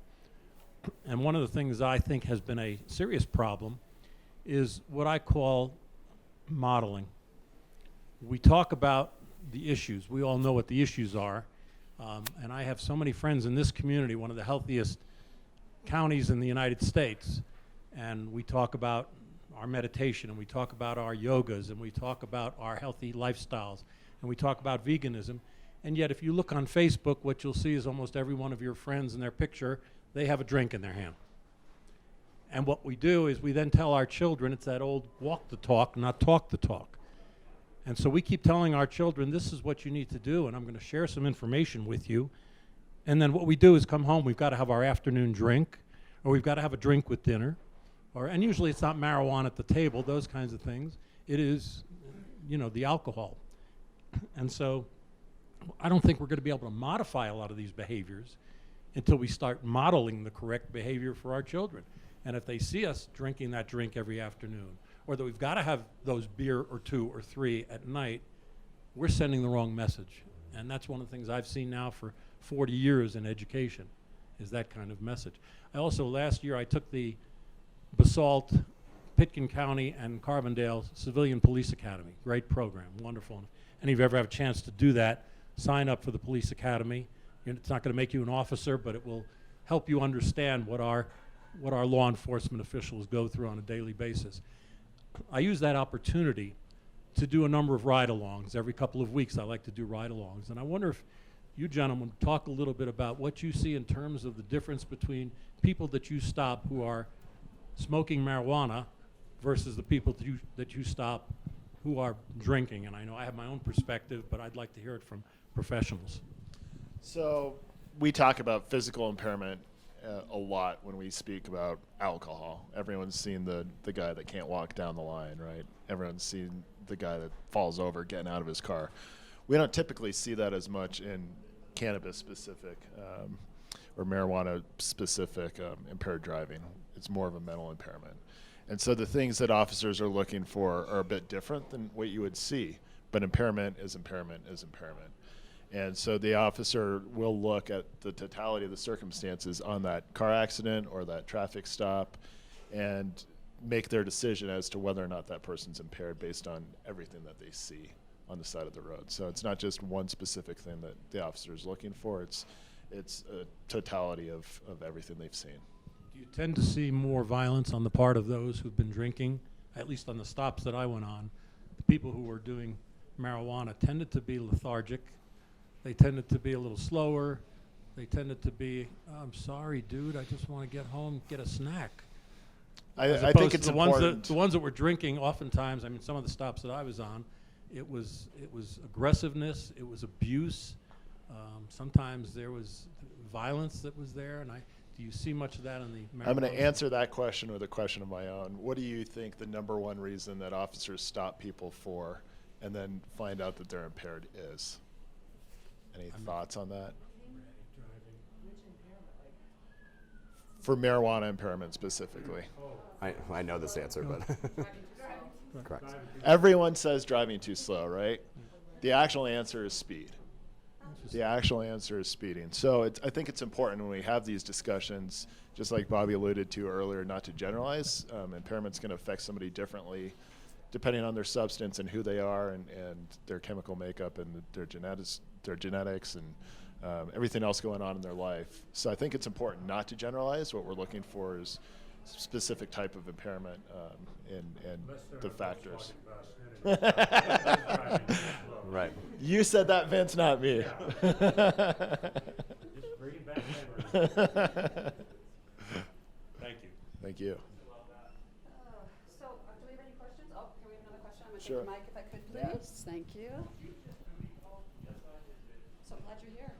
And one of the things I think has been a serious problem is what I call modeling. We talk about the issues. We all know what the issues are. And I have so many friends in this community, one of the healthiest counties in the United States. And we talk about our meditation, and we talk about our yogas, and we talk about our healthy lifestyles, and we talk about veganism. And yet, if you look on Facebook, what you'll see is almost every one of your friends in their picture, they have a drink in their hand. And what we do is we then tell our children, it's that old walk the talk, not talk the talk. And so we keep telling our children, this is what you need to do, and I'm going to share some information with you. And then what we do is come home, we've got to have our afternoon drink, or we've got to have a drink with dinner. And usually it's not marijuana at the table, those kinds of things. It is, you know, the alcohol. And so I don't think we're going to be able to modify a lot of these behaviors until we start modeling the correct behavior for our children. And if they see us drinking that drink every afternoon, or that we've got to have those beer or 2 or 3 at night, we're sending the wrong message. And that's one of the things I've seen now for 40 years in education, is that kind of message. I also, last year, I took the Basalt, Pitkin County, and Carbondale Civilian Police Academy. Great program, wonderful. And if you ever have a chance to do that, sign up for the police academy. It's not going to make you an officer, but it will help you understand what our law enforcement officials go through on a daily basis. I use that opportunity to do a number of ride-alongs. Every couple of weeks I like to do ride-alongs. And I wonder if you gentlemen talk a little bit about what you see in terms of the difference between people that you stop who are smoking marijuana versus the people that you stop who are drinking. And I know I have my own perspective, but I'd like to hear it from professionals. So we talk about physical impairment a lot when we speak about alcohol. Everyone's seen the guy that can't walk down the line, right? Everyone's seen the guy that falls over getting out of his car. We don't typically see that as much in cannabis-specific or marijuana-specific impaired driving. It's more of a mental impairment. And so the things that officers are looking for are a bit different than what you would see, but impairment is impairment is impairment. And so the officer will look at the totality of the circumstances on that car accident or that traffic stop and make their decision as to whether or not that person's impaired based on everything that they see on the side of the road. So it's not just one specific thing that the officer is looking for. It's a totality of everything they've seen. Do you tend to see more violence on the part of those who've been drinking? At least on the stops that I went on, the people who were doing marijuana tended to be lethargic. They tended to be a little slower. They tended to be, I'm sorry, dude, I just want to get home, get a snack. I think it's important. The ones that were drinking, oftentimes, I mean, some of the stops that I was on, it was aggressiveness, it was abuse. Sometimes there was violence that was there, and do you see much of that in the marijuana? I'm going to answer that question with a question of my own. What do you think the number one reason that officers stop people for and then find out that they're impaired is? Any thoughts on that? For marijuana impairment specifically. I know this answer, but correct. Everyone says driving too slow, right? The actual answer is speed. The actual answer is speeding. So I think it's important when we have these discussions, just like Bobby alluded to earlier, not to generalize. Impairment's going to affect somebody differently depending on their substance and who they are and their chemical makeup and their genetics and everything else going on in their life. So I think it's important not to generalize. What we're looking for is specific type of impairment and the factors. Right. You said that, Vince, not me. Just bringing back memories. Thank you. Thank you. So, do we have any questions? Oh, here we have another question. I'm going to Sure. take the mic if I could, please. Thank you. So glad you're here.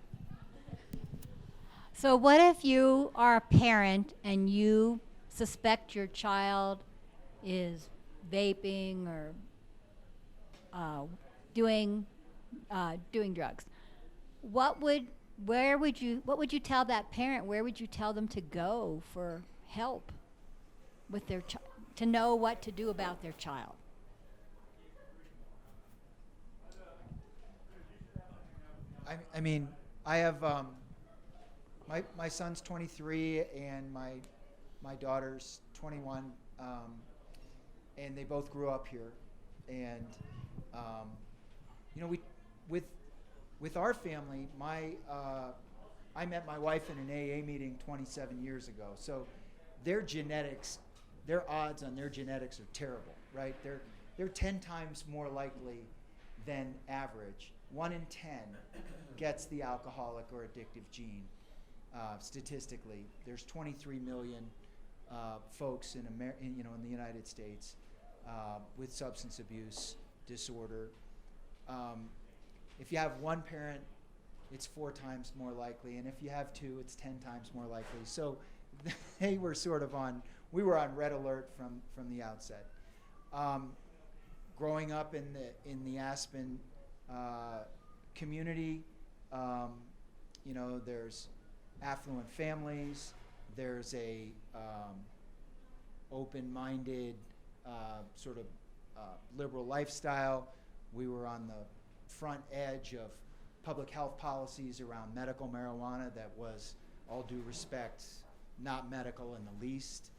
So what if you are a parent and you suspect your child is vaping or doing drugs? What would you tell that parent? Where would you tell them to go for help with their to know what to do about their child? I mean, I have my son's 23 and my daughter's 21, and they both grew up here. And you know, with our family, I met my wife in an AA meeting 27 years ago. So their genetics, their odds on their genetics are terrible, right? They're 10 times more likely than average. 1 in 10 gets the alcoholic or addictive gene. Statistically, there's 23 million folks in the United States with substance abuse disorder. If you have one parent, it's 4 times more likely, and if you have 2, it's 10 times more likely. So they were we were on red alert from the outset. Growing up in the Aspen community, you know, there's affluent families, there's a open-minded sort of liberal lifestyle. We were on the front edge of public health policies around medical marijuana that was, all due respect, not medical in the least.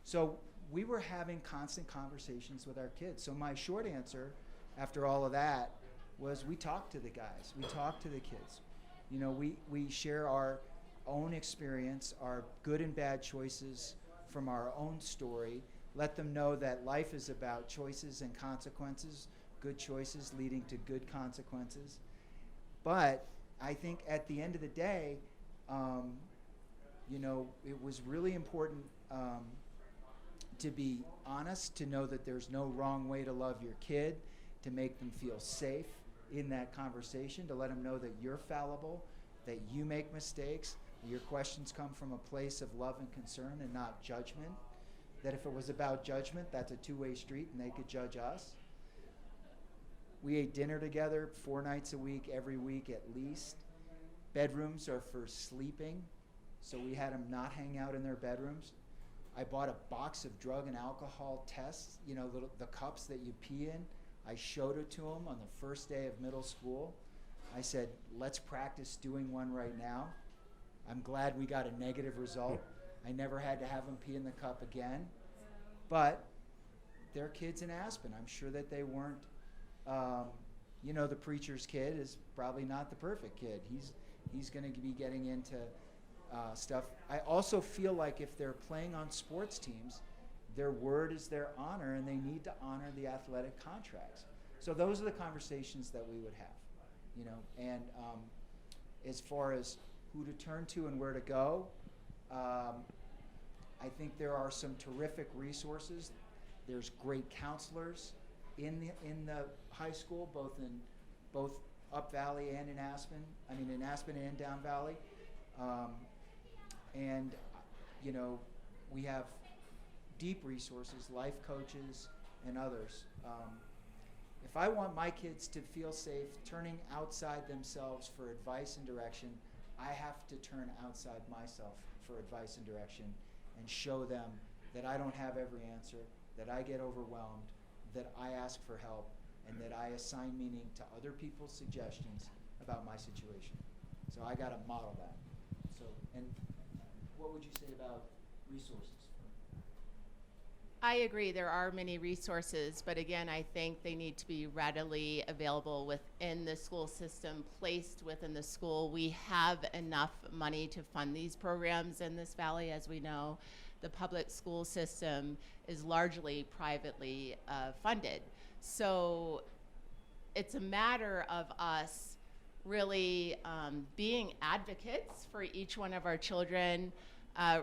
So we were having constant conversations with our kids. So my short answer after all of that was we talked to the guys, we talked to the kids. You know, we share our own experience, our good and bad choices from our own story. Let them know that life is about choices and consequences, good choices leading to good consequences. But I think at the end of the day, it was really important to be honest, to know that there's no wrong way to love your kid, to make them feel safe in that conversation, to let them know that you're fallible, that you make mistakes, that your questions come from a place of love and concern and not judgment. That if it was about judgment, that's a two-way street and they could judge us. We ate dinner together 4 nights a week, every week at least. Bedrooms are for sleeping, so we had them not hang out in their bedrooms. I bought a box of drug and alcohol tests, the cups that you pee in. I showed it to them on the first day of middle school. I said, let's practice doing one right now. I'm glad we got a negative result. I never had to have them pee in the cup again. But they're kids in Aspen. I'm sure that they weren't, the preacher's kid is probably not the perfect kid. He's going to be getting into stuff. I also feel like if they're playing on sports teams, their word is their honor, and they need to honor the athletic contracts. So those are the conversations that we would have, And as far as who to turn to and where to go, I think there are some terrific resources. There's great counselors in the high school, both up Valley and in Aspen. In Aspen and down Valley. We have deep resources, life coaches, and others. If I want my kids to feel safe turning outside themselves for advice and direction, I have to turn outside myself for advice and direction and show them that I don't have every answer, that I get overwhelmed, that I ask for help, and that I assign meaning to other people's suggestions about my situation. So I got to model that. And what would you say about resources? I agree, there are many resources, but again, I think they need to be readily available within the school system, placed within the school. We have enough money to fund these programs in this valley, as we know. The public school system is largely privately funded. So it's a matter of us really being advocates for each one of our children,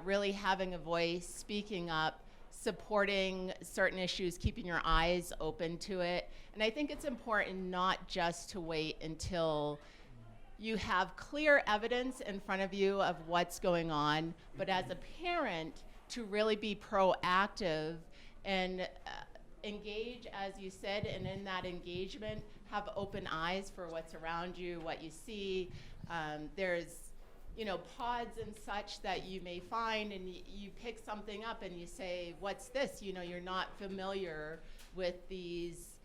really having a voice, speaking up, supporting certain issues, keeping your eyes open to it. And I think it's important not just to wait until you have clear evidence in front of you of what's going on, but as a parent to really be proactive and engage, as you said, and in that engagement, have open eyes for what's around you, what you see. There's pods and such that you may find, and you pick something up and you say, what's this? You're not familiar with these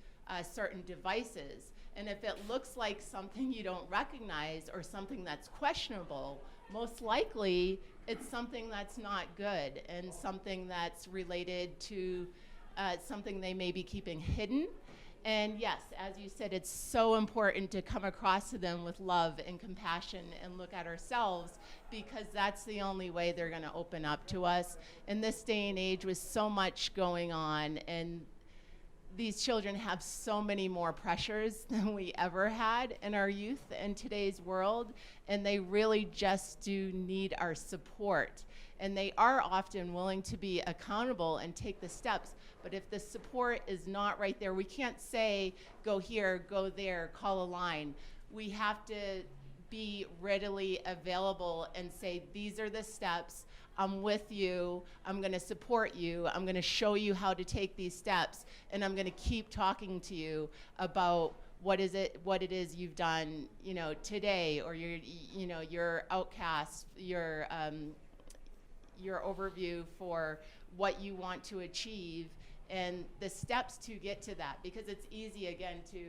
certain devices. And if it looks like something you don't recognize or something that's questionable, most likely it's something that's not good and something that's related to something they may be keeping hidden. And yes, as you said, it's so important to come across to them with love and compassion and look at ourselves, because that's the only way they're going to open up to us. In this day and age with so much going on, and these children have so many more pressures than we ever had in our youth in today's world, and they really just do need our support. And they are often willing to be accountable and take the steps. But if the support is not right there, we can't say, go here, go there, call a line. We have to be readily available and say, these are the steps. I'm with you. I'm going to support you. I'm going to show you how to take these steps. And I'm going to keep talking to you about what it is you've done, today, or your outcast, your overview for what you want to achieve and the steps to get to that. Because it's easy, again, to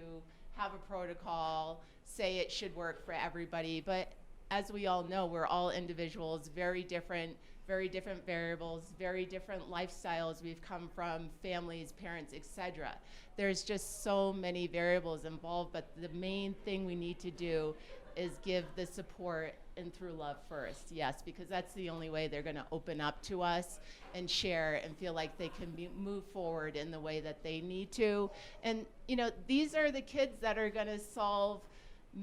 have a protocol, say it should work for everybody, but as we all know, we're all individuals, very different variables, very different lifestyles we've come from, families, parents, etc. There's just so many variables involved, but the main thing we need to do is give the support and through love first, yes, because that's the only way they're going to open up to us and share and feel like they can move forward in the way that they need to. And, you know, these are the kids that are going to solve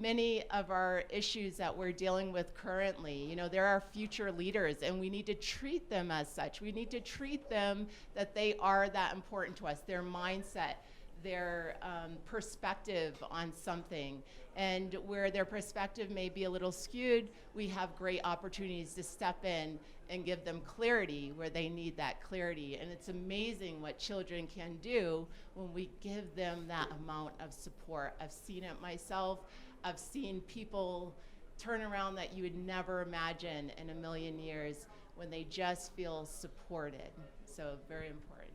many of our issues that we're dealing with currently. You know, they're our future leaders, and we need to treat them as such. We need to treat them that they are that important to us, their mindset, their perspective on something. And where their perspective may be a little skewed, we have great opportunities to step in and give them clarity where they need that clarity. And it's amazing what children can do when we give them that amount of support. I've seen it myself. I've seen people turn around that you would never imagine in a million years when they just feel supported. So very important.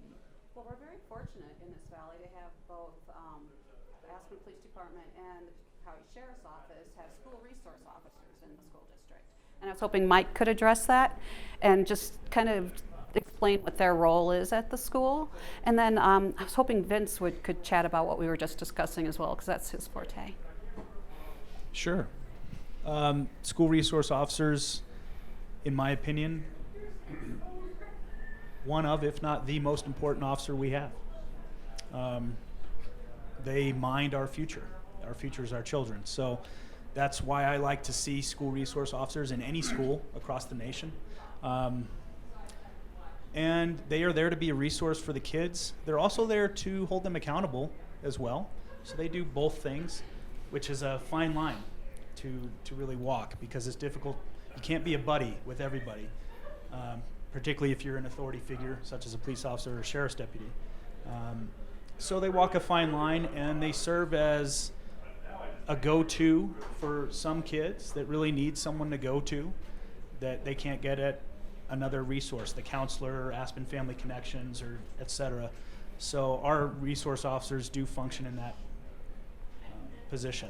Well, we're very fortunate in this valley to have both the Aspen Police Department and the County Sheriff's Office have school resource officers in the school district. And I was hoping Mike could address that and just kind of explain what their role is at the school. And then I was hoping Vince could chat about what we were just discussing as well, because that's his forte. Sure. School resource officers, in my opinion, one of, if not the most important officer we have. They mind our future. Our future is our children. So that's why I like to see school resource officers in any school across the nation. And they are there to be a resource for the kids. They're also there to hold them accountable as well. So they do both things, which is a fine line to really walk, because it's difficult. You can't be a buddy with everybody, particularly if you're an authority figure such as a police officer or a sheriff's deputy. So they walk a fine line, and they serve as a go-to for some kids that really need someone to go to that they can't get at another resource, the counselor, Aspen Family Connections, or et cetera. So our resource officers do function in that position.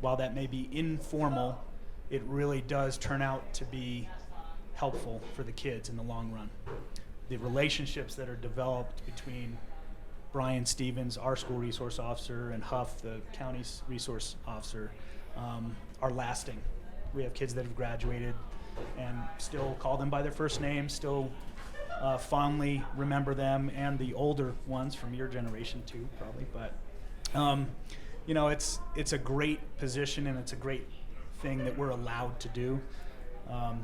While that may be informal, it really does turn out to be helpful for the kids in the long run. The relationships that are developed between Brian Stevens, our school resource officer, and Huff, the county's resource officer, are lasting. We have kids that have graduated and still call them by their first name, still fondly remember them, and the older ones from your generation too, probably. But you know, it's a great position, and it's a great thing that we're allowed to do.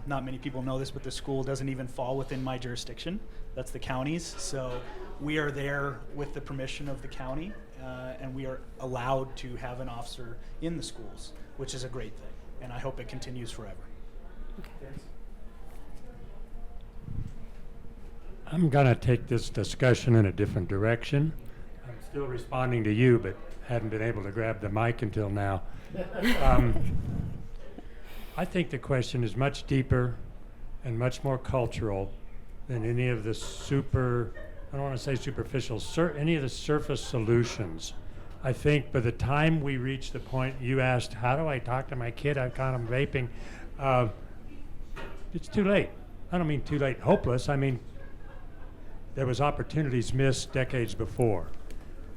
Not many people know this, but the school doesn't even fall within my jurisdiction. That's the county's. So we are there with the permission of the county, and we are allowed to have an officer in the schools, which is a great thing, and I hope it continues forever. Okay. I'm going to take this discussion in a different direction. I'm still responding to you, but hadn't been able to grab the mic until now. I think the question is much deeper and much more cultural than any of the I don't want to say superficial, any of the surface solutions. I think by the time we reach the point you asked, how do I talk to my kid? I've got him vaping. It's too late. I don't mean too late, hopeless. I mean, there was opportunities missed decades before.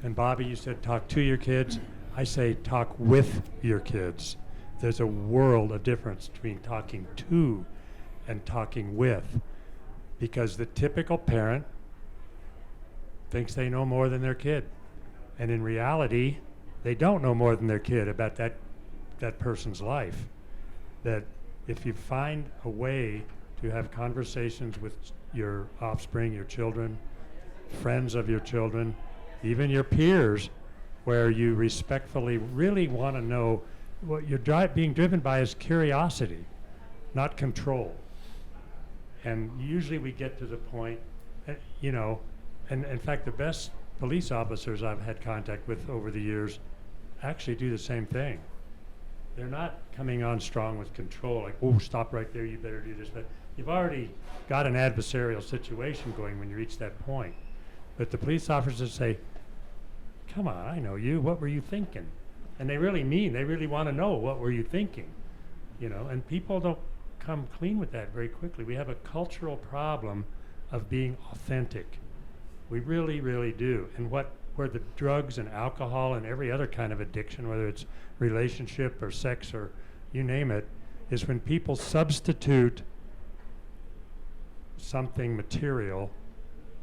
And Bobby, you said talk to your kids. I say talk with your kids. There's a world of difference between talking to and talking with, because the typical parent thinks they know more than their kid. And in reality, they don't know more than their kid about that person's life. That if you find a way to have conversations with your offspring, your children, friends of your children, even your peers, where you respectfully really want to know, what you're being driven by is curiosity, not control. And usually we get to the point, you know, and in fact the best police officers I've had contact with over the years actually do the same thing. They're not coming on strong with control, like, oh, stop right there, you better do this. But you've already got an adversarial situation going when you reach that point. But the police officers say, come on, I know you, what were you thinking? And they really want to know, what were you thinking? You know, and people don't come clean with that very quickly. We have a cultural problem of being authentic. We really, really do. And what where the drugs and alcohol and every other kind of addiction, whether it's relationship or sex or you name it, is when people substitute something material,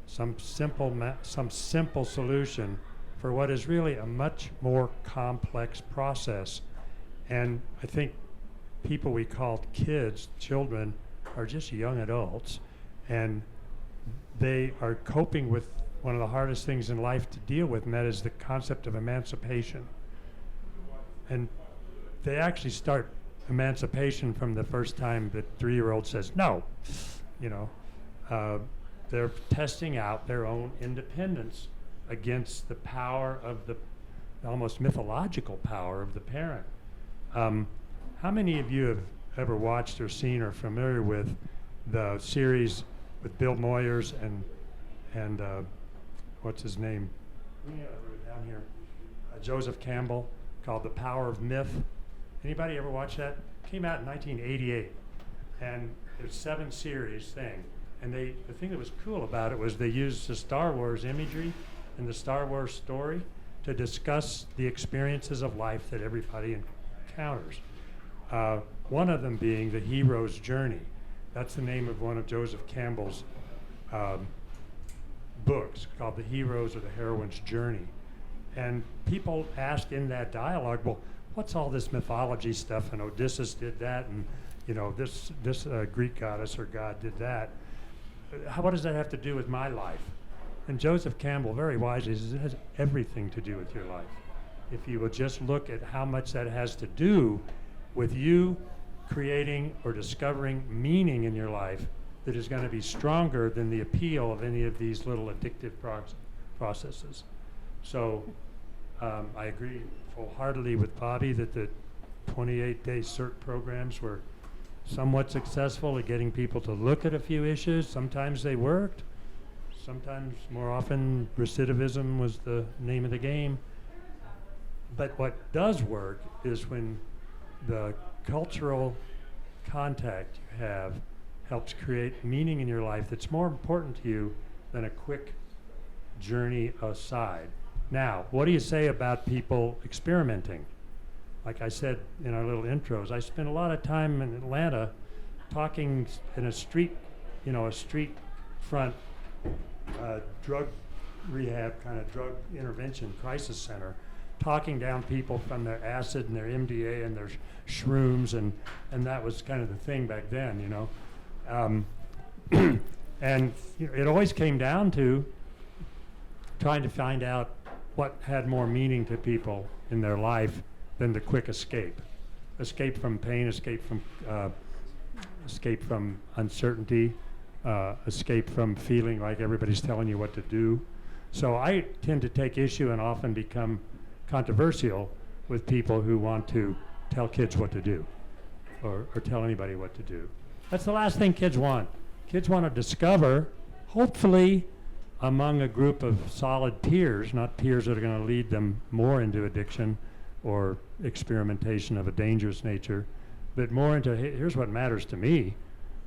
some simple solution for what is really a much more complex process. And I think people we call kids, children, are just young adults, and they are coping with one of the hardest things in life to deal with, and that is the concept of emancipation. And they actually start emancipation from the first time the 3-year-old says no. You know, they're testing out their own independence against the power of the almost mythological power of the parent. How many of you have ever watched or seen or familiar with the series with Bill Moyers and what's his name? Down here, Joseph Campbell, called The Power of Myth? Anybody ever watch that? Came out in 1988, and it's a 7-series thing. And the thing that was cool about it was they used the Star Wars imagery and the Star Wars story to discuss the experiences of life that everybody encounters. One of them being the hero's journey. That's the name of one of Joseph Campbell's books, called The Hero's or the Heroine's Journey. And people ask in that dialogue, well, what's all this mythology stuff? And Odysseus did that, and you know, this Greek goddess or god did that. What does that have to do with my life? And Joseph Campbell very wisely says it has everything to do with your life. If you will just look at how much that has to do with you creating or discovering meaning in your life that is going to be stronger than the appeal of any of these little addictive processes. So I agree wholeheartedly with Bobby that the 28-day CERT programs were somewhat successful at getting people to look at a few issues. Sometimes they worked. Sometimes, more often, recidivism was the name of the game. But what does work is when the cultural contact you have helps create meaning in your life that's more important to you than a quick journey aside. Now, what do you say about people experimenting? Like I said in our little intros, I spent a lot of time in Atlanta talking in a street front drug rehab kind of drug intervention crisis center, talking down people from their acid and their MDA and their shrooms, and that was kind of the thing back then, you know. And you know, it always came down to trying to find out what had more meaning to people in their life than the quick escape from pain, escape from uncertainty, escape from feeling like everybody's telling you what to do. So I tend to take issue and often become controversial with people who want to tell kids what to do or tell anybody what to do. That's the last thing kids want. Kids want to discover, hopefully among a group of solid peers, not peers that are going to lead them more into addiction or experimentation of a dangerous nature, but more into, hey, here's what matters to me.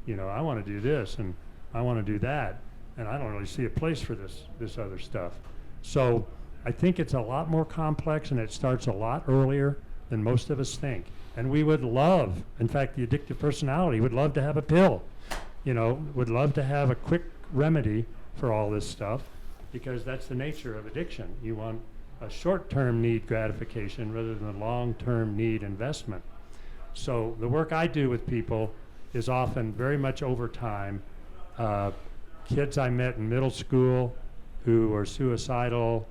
You know, I want to do this and I want to do that, and I don't really see a place for this other stuff. So I think it's a lot more complex, and it starts a lot earlier than most of us think. And we would love, in fact, the addictive personality would love to have a pill, you know, would love to have a quick remedy for all this stuff, because that's the nature of addiction. You want a short-term need gratification rather than a long-term need investment. So the work I do with people is often very much over time. Kids I met in middle school who were suicidal,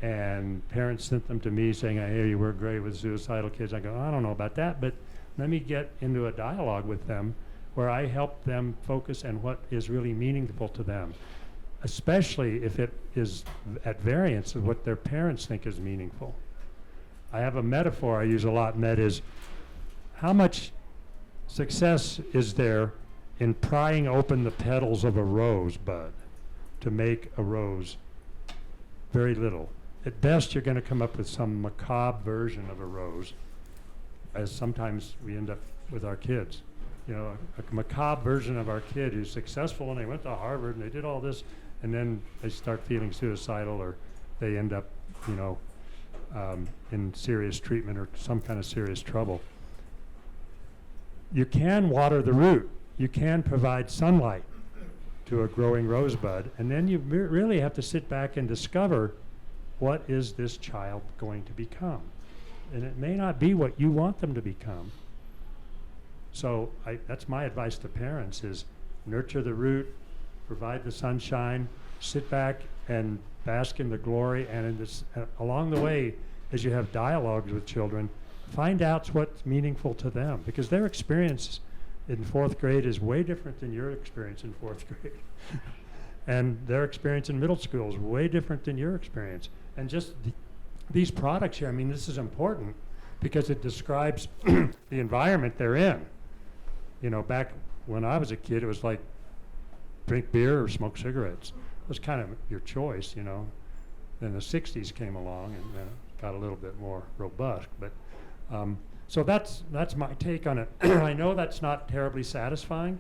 and parents sent them to me saying, I hear you work great with suicidal kids. I go, I don't know about that, but let me get into a dialogue with them where I help them focus on what is really meaningful to them, especially if it is at variance with what their parents think is meaningful. I have a metaphor I use a lot, and that is, how much success is there in prying open the petals of a rose bud to make a rose? Very little. At best, you're going to come up with some macabre version of a rose, as sometimes we end up with our kids. You know, a macabre version of our kid who's successful and they went to Harvard and they did all this, and then they start feeling suicidal or they end up, in serious treatment or some kind of serious trouble. You can water the root. You can provide sunlight to a growing rosebud, and then you really have to sit back and discover, what is this child going to become? And it may not be what you want them to become. So that's my advice to parents, is nurture the root, provide the sunshine, sit back and bask in the glory, and in this, along the way, as you have dialogues with children, find out what's meaningful to them, because their experience in 4th grade is way different than your experience in 4th grade. And their experience in middle school is way different than your experience. And just these products here, I mean, this is important because it describes the environment they're in. Back when I was a kid, it was like drink beer or smoke cigarettes. It was kind of your choice, Then the 60s came along and then it got a little bit more robust. But so that's my take on it. I know that's not terribly satisfying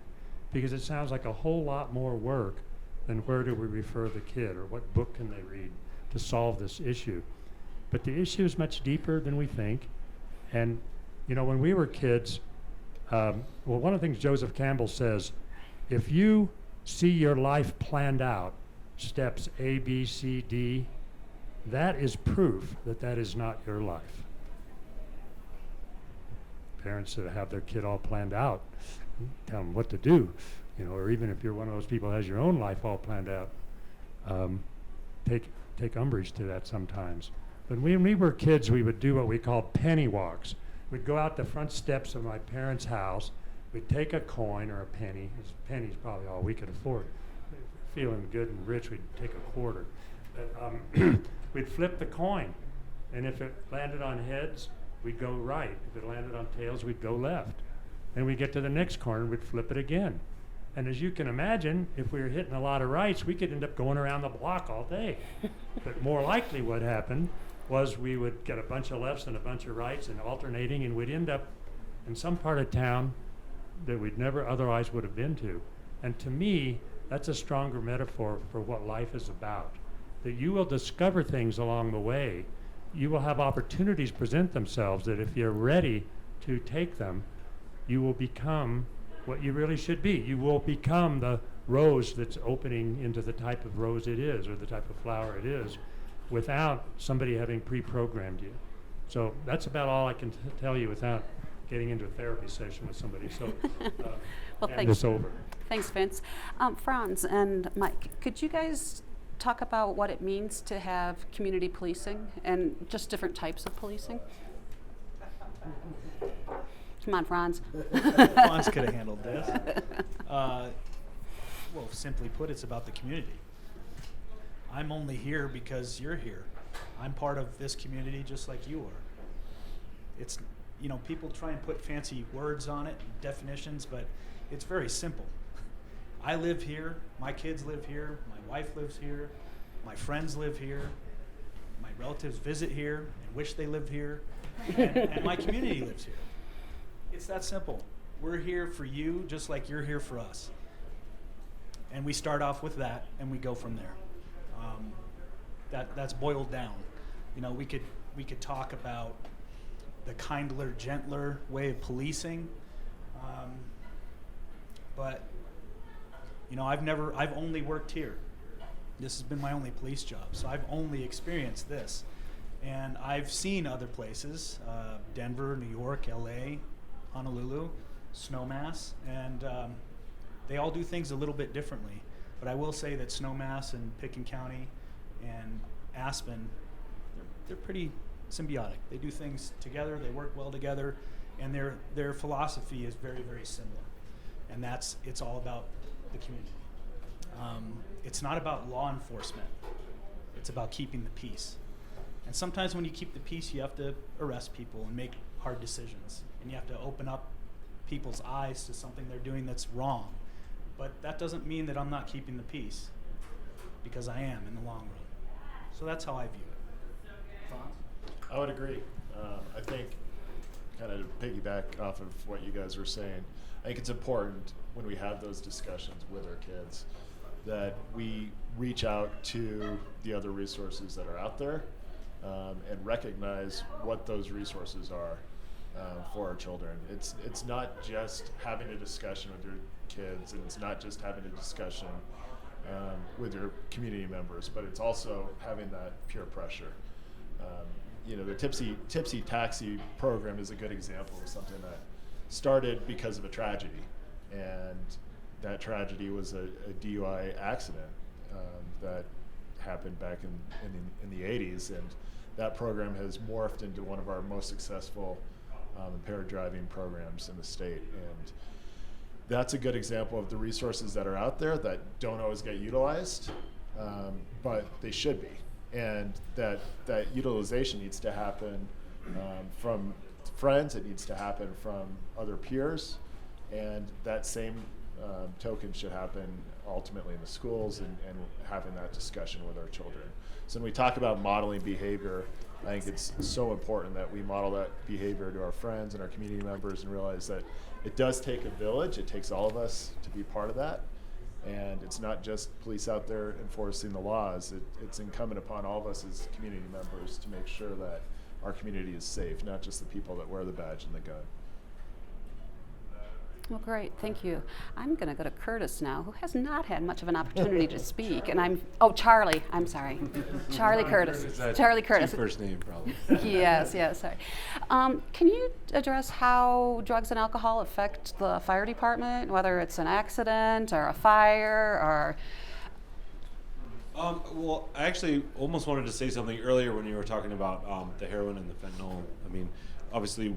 because it sounds like a whole lot more work than where do we refer the kid or what book can they read to solve this issue. But the issue is much deeper than we think. And, when we were kids, one of the things Joseph Campbell says, if you see your life planned out, steps A, B, C, D, that is proof that that is not your life. Parents that have their kid all planned out, tell them what to do, or even if you're one of those people who has your own life all planned out, take umbrage to that sometimes. But when we were kids, we would do what we called penny walks. We'd go out the front steps of my parents' house. We'd take a coin or a penny. Penny's probably all we could afford. Feeling good and rich, we'd take a quarter. But we'd flip the coin, and if it landed on heads, we'd go right. If it landed on tails, we'd go left. Then we'd get to the next corner, we'd flip it again. And as you can imagine, if we were hitting a lot of rights, we could end up going around the block all day. But more likely what happened was we would get a bunch of lefts and a bunch of rights and alternating, and we'd end up in some part of town that we'd never otherwise would have been to. And to me, that's a stronger metaphor for what life is about. That you will discover things along the way. You will have opportunities present themselves that if you're ready to take them, you will become what you really should be. You will become the rose that's opening into the type of rose it is, or the type of flower it is, without somebody having pre-programmed you. So that's about all I can tell you without getting into a therapy session with somebody. So Well, hand this over. Thanks, Vince. Franz and Mike, could you guys talk about what it means to have community policing and just different types of policing? Come on, Franz. Franz could have handled this. Well, simply put, it's about the community. I'm only here because you're here. I'm part of this community just like you are. It's, people try and put fancy words on it, definitions, but it's very simple. I live here, my kids live here, my wife lives here, my friends live here, my relatives visit here and wish they lived here, and my community lives here. It's that simple. We're here for you just like you're here for us. And we start off with that and we go from there. That's boiled down. We could talk about the kindler, gentler way of policing, but I've only worked here. This has been my only police job, so I've only experienced this. And I've seen other places, Denver, New York, LA, Honolulu, Snowmass, and they all do things a little bit differently. But I will say that Snowmass and Picken County and Aspen, they're pretty symbiotic. They do things together, they work well together, and their philosophy is very, very similar. And it's all about the community. It's not about law enforcement. It's about keeping the peace. And sometimes when you keep the peace, you have to arrest people and make hard decisions. And you have to open up people's eyes to something they're doing that's wrong. But that doesn't mean that I'm not keeping the peace, because I am in the long run. So that's how I view it. Franz? I would agree. I think, kind of to piggyback off of what you guys were saying, I think it's important when we have those discussions with our kids that we reach out to the other resources that are out there and recognize what those resources are for our children. It's not just having a discussion with your kids, and it's not just having a discussion with your community members, but it's also having that peer pressure. The Tipsy Taxi program is a good example of something that started because of a tragedy, and that tragedy was a DUI accident that happened back in the 80s, and that program has morphed into one of our most successful impaired driving programs in the state. And that's a good example of the resources that are out there that don't always get utilized, but they should be. And that utilization needs to happen from friends, it needs to happen from other peers, and that same token should happen ultimately in the schools and having that discussion with our children. So when we talk about modeling behavior, I think it's so important that we model that behavior to our friends and our community members and realize that it does take a village. It takes all of us to be part of that. And it's not just police out there enforcing the laws. It's incumbent upon all of us as community members to make sure that our community is safe, not just the people that wear the badge and the gun. Well, great, thank you. I'm going to go to Curtis now, who has not had much of an opportunity to speak. And Charlie, I'm sorry. Charlie Curtis. Charlie Curtis. First name, probably. Yes, sorry. Can you address how drugs and alcohol affect the fire department, whether it's an accident or a fire or... Well, I actually almost wanted to say something earlier when you were talking about the heroin and the fentanyl. I mean, obviously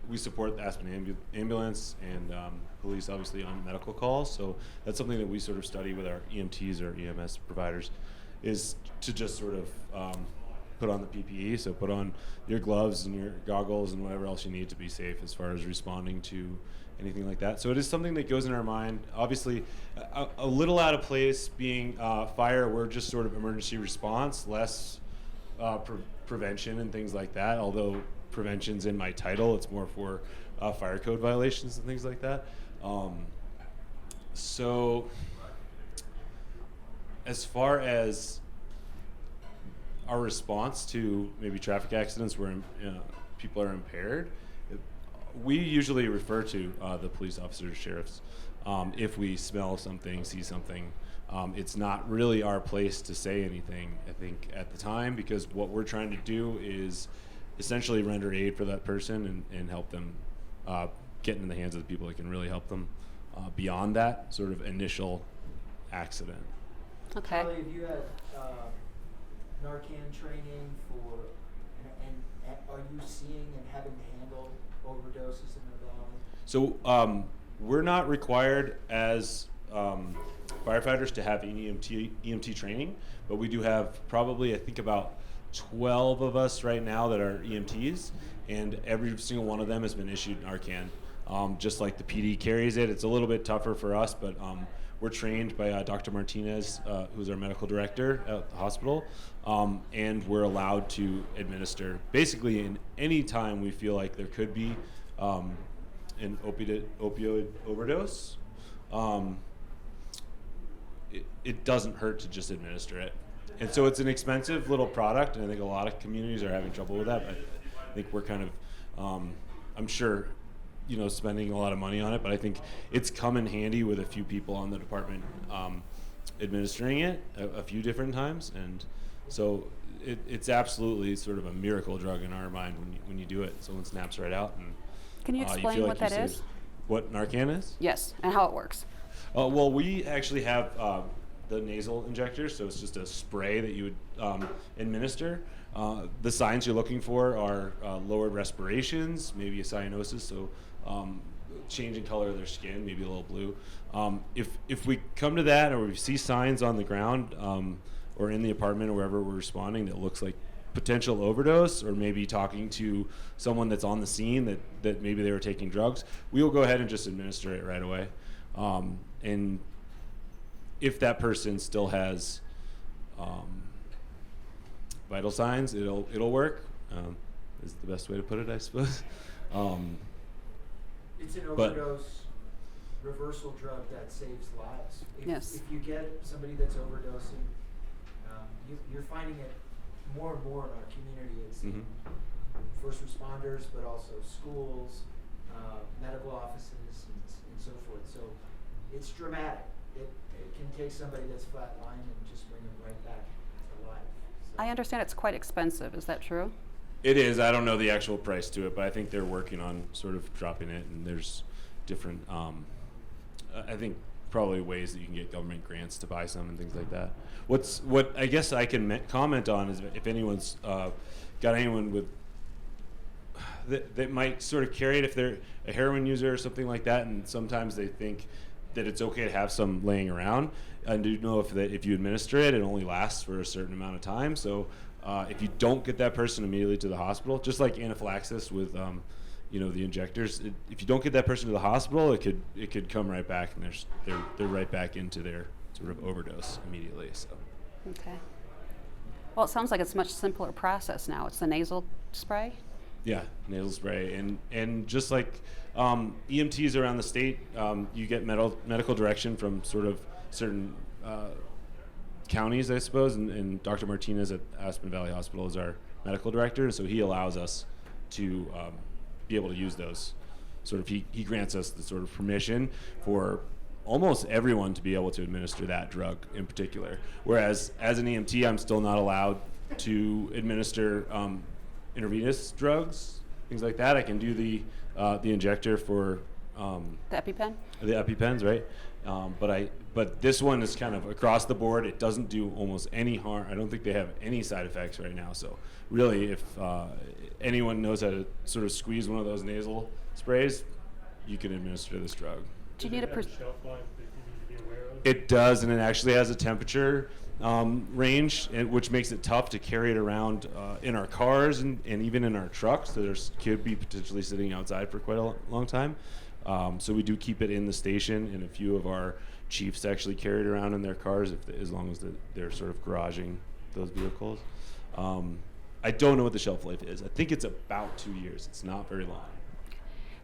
we support the Aspen ambulance and police obviously on medical calls. So that's something that we sort of study with our EMTs or EMS providers, is to just sort of put on the PPE. So put on your gloves and your goggles and whatever else you need to be safe as far as responding to anything like that. So it is something that goes in our mind. Obviously, a little out of place being fire. We're just sort of emergency response, less prevention and things like that. Although prevention's in my title, it's more for fire code violations and things like that. So as far as our response to maybe traffic accidents where people are impaired, we usually refer to the police officers, sheriffs, if we smell something, see something. It's not really our place to say anything, I think, at the time, because what we're trying to do is essentially render aid for that person and help them get in the hands of the people that can really help them beyond that sort of initial accident. Okay. Charlie, have you had Narcan training for, and are you seeing and having to handle overdoses in the valley? So we're not required as firefighters to have any EMT training, but we do have probably, I think, about 12 of us right now that are EMTs, and every single one of them has been issued Narcan. Just like the PD carries it. It's a little bit tougher for us, but we're trained by Dr. Martinez, who's our medical director at the hospital, and we're allowed to administer basically in any time we feel like there could be an opioid overdose. It doesn't hurt to just administer it. And so it's an expensive little product, and I think a lot of communities are having trouble with that. But I think we're kind of, I'm sure, spending a lot of money on it, but I think it's come in handy with a few people on the department administering it a few different times. And so it's absolutely sort of a miracle drug in our mind when you do it. Someone snaps right out. And can you explain what that is? What Narcan is? Yes, and how it works. Well, we actually have the nasal injector, so it's just a spray that you would administer. The signs you're looking for are lowered respirations, maybe a cyanosis, so change in color of their skin, maybe a little blue. If we come to that, or we see signs on the ground or in the apartment or wherever we're responding that looks like potential overdose, or maybe talking to someone that's on the scene that maybe they were taking drugs, we will go ahead and just administer it right away. And if that person still has vital signs, it'll work. Is the best way to put it, I suppose. It's an overdose reversal drug that saves lives. Yes. If you get somebody that's overdosing, you're finding it more and more in our community. It's first responders, but also schools, medical offices, and so forth. So it's dramatic. It can take somebody that's flatlined and just bring them right back to life. So. I understand it's quite expensive. Is that true? It is. I don't know the actual price to it, but I think they're working on sort of dropping it, and there's different, I think probably ways that you can get government grants to buy some and things like that. What I guess I can comment on is if anyone's got anyone with that might sort of carry it, if they're a heroin user or something like that, and sometimes they think that it's okay to have some laying around. And do you know if you administer it, it only lasts for a certain amount of time. So if you don't get that person immediately to the hospital, just like anaphylaxis with the injectors, if you don't get that person to the hospital, it could come right back, and they're right back into their sort of overdose immediately. So. Okay. Well, it sounds like it's a much simpler process now. It's the nasal spray. Yeah, nasal spray, and just like EMTs around the state, you get medical direction from sort of certain counties, I suppose, and Dr. Martinez at Aspen Valley Hospital is our medical director, and so he allows us to be able to use those. Sort of, he grants us the sort of permission for almost everyone to be able to administer that drug in particular. Whereas as an EMT, I'm still not allowed to administer intravenous drugs, things like that. I can do the injector for The EpiPen? the EpiPens, right? But this one is kind of across the board. It doesn't do almost any harm. I don't think they have any side effects right now. So really, if anyone knows how to sort of squeeze one of those nasal sprays, you can administer this drug. Do you need a shelf life that you need to be aware of? It does, and it actually has a temperature range, which makes it tough to carry it around in our cars and even in our trucks. So could be potentially sitting outside for quite a long time. So we do keep it in the station, and a few of our chiefs actually carry it around in their cars as long as they're sort of garaging those vehicles. I don't know what the shelf life is. I think it's about 2 years. It's not very long.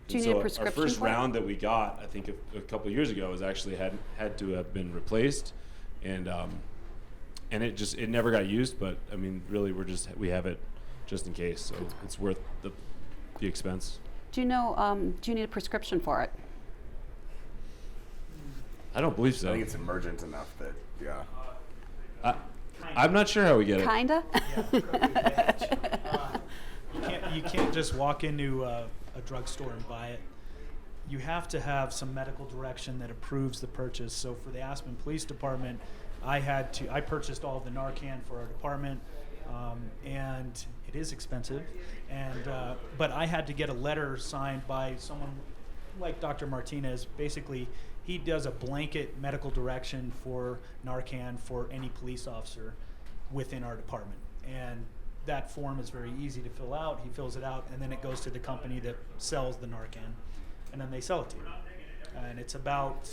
Do you And need a so prescription our first for it? round that we got, I think a couple of years ago, was actually had to have been replaced, and it never got used. But I mean, really, we have it just in case, so it's worth the expense. Do you know, do you need a prescription for it? I don't believe so. I think it's emergent enough that, yeah. I'm not sure how we get it. Kinda? You can't just walk into a drugstore and buy it. You have to have some medical direction that approves the purchase. So for the Aspen Police Department, I purchased all of the Narcan for our department, and it is expensive. But I had to get a letter signed by someone like Dr. Martinez. Basically, he does a blanket medical direction for Narcan for any police officer within our department. And that form is very easy to fill out. He fills it out, and then it goes to the company that sells the Narcan, and then they sell it to you. And it's about,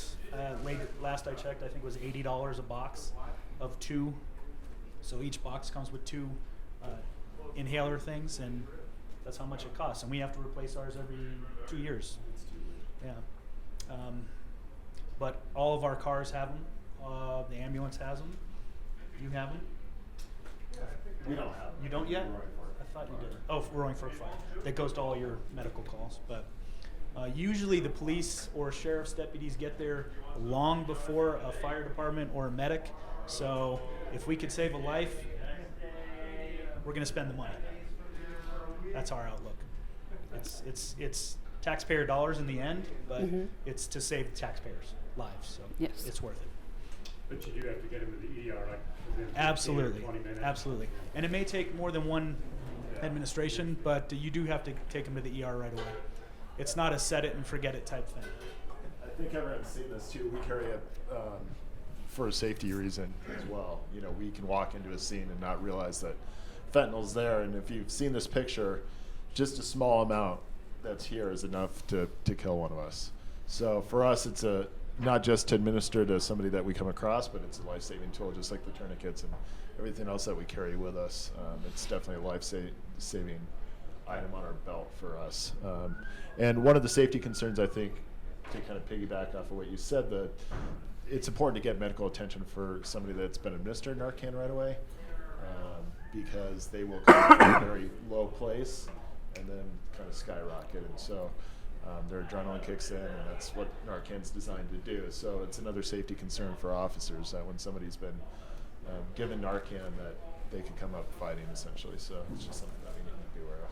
last I checked, I think it was $80 a box of 2. So each box comes with 2 inhaler things, and that's how much it costs. And we have to replace ours every 2 years. Yeah. But all of our cars have them. The ambulance has them. You have them? We don't have them. You don't yet? I thought you did. Oh, Roaring Fork Fire. That goes to all your medical calls. But usually the police or sheriff's deputies get there long before a fire department or a medic. So if we could save a life, we're going to spend the money. That's our outlook. It's taxpayer dollars in the end, but it's to save the taxpayers' lives. So Yes. it's worth it. But you do have to get him to the ER like within 15 or Absolutely, 20 minutes. absolutely. And it may take more than one administration, but you do have to take them to the ER right away. It's not a set it and forget it type thing. I think everyone's seen this too. We carry it for a safety reason as well. You know, we can walk into a scene and not realize that fentanyl's there. And if you've seen this picture, just a small amount that's here is enough to kill one of us. So for us, it's not just to administer to somebody that we come across, but it's a life-saving tool, just like the tourniquets and everything else that we carry with us. It's definitely a life-saving item on our belt for us. And one of the safety concerns I think to kind of piggyback off of what you said, it's important to get medical attention for somebody that's been administered Narcan right away, because they will come from a very low place and then kind of skyrocket. And so their adrenaline kicks in, and that's what Narcan's designed to do. So it's another safety concern for officers that when somebody's been given Narcan, that they can come up fighting, essentially. So it's just something that we need to be aware of.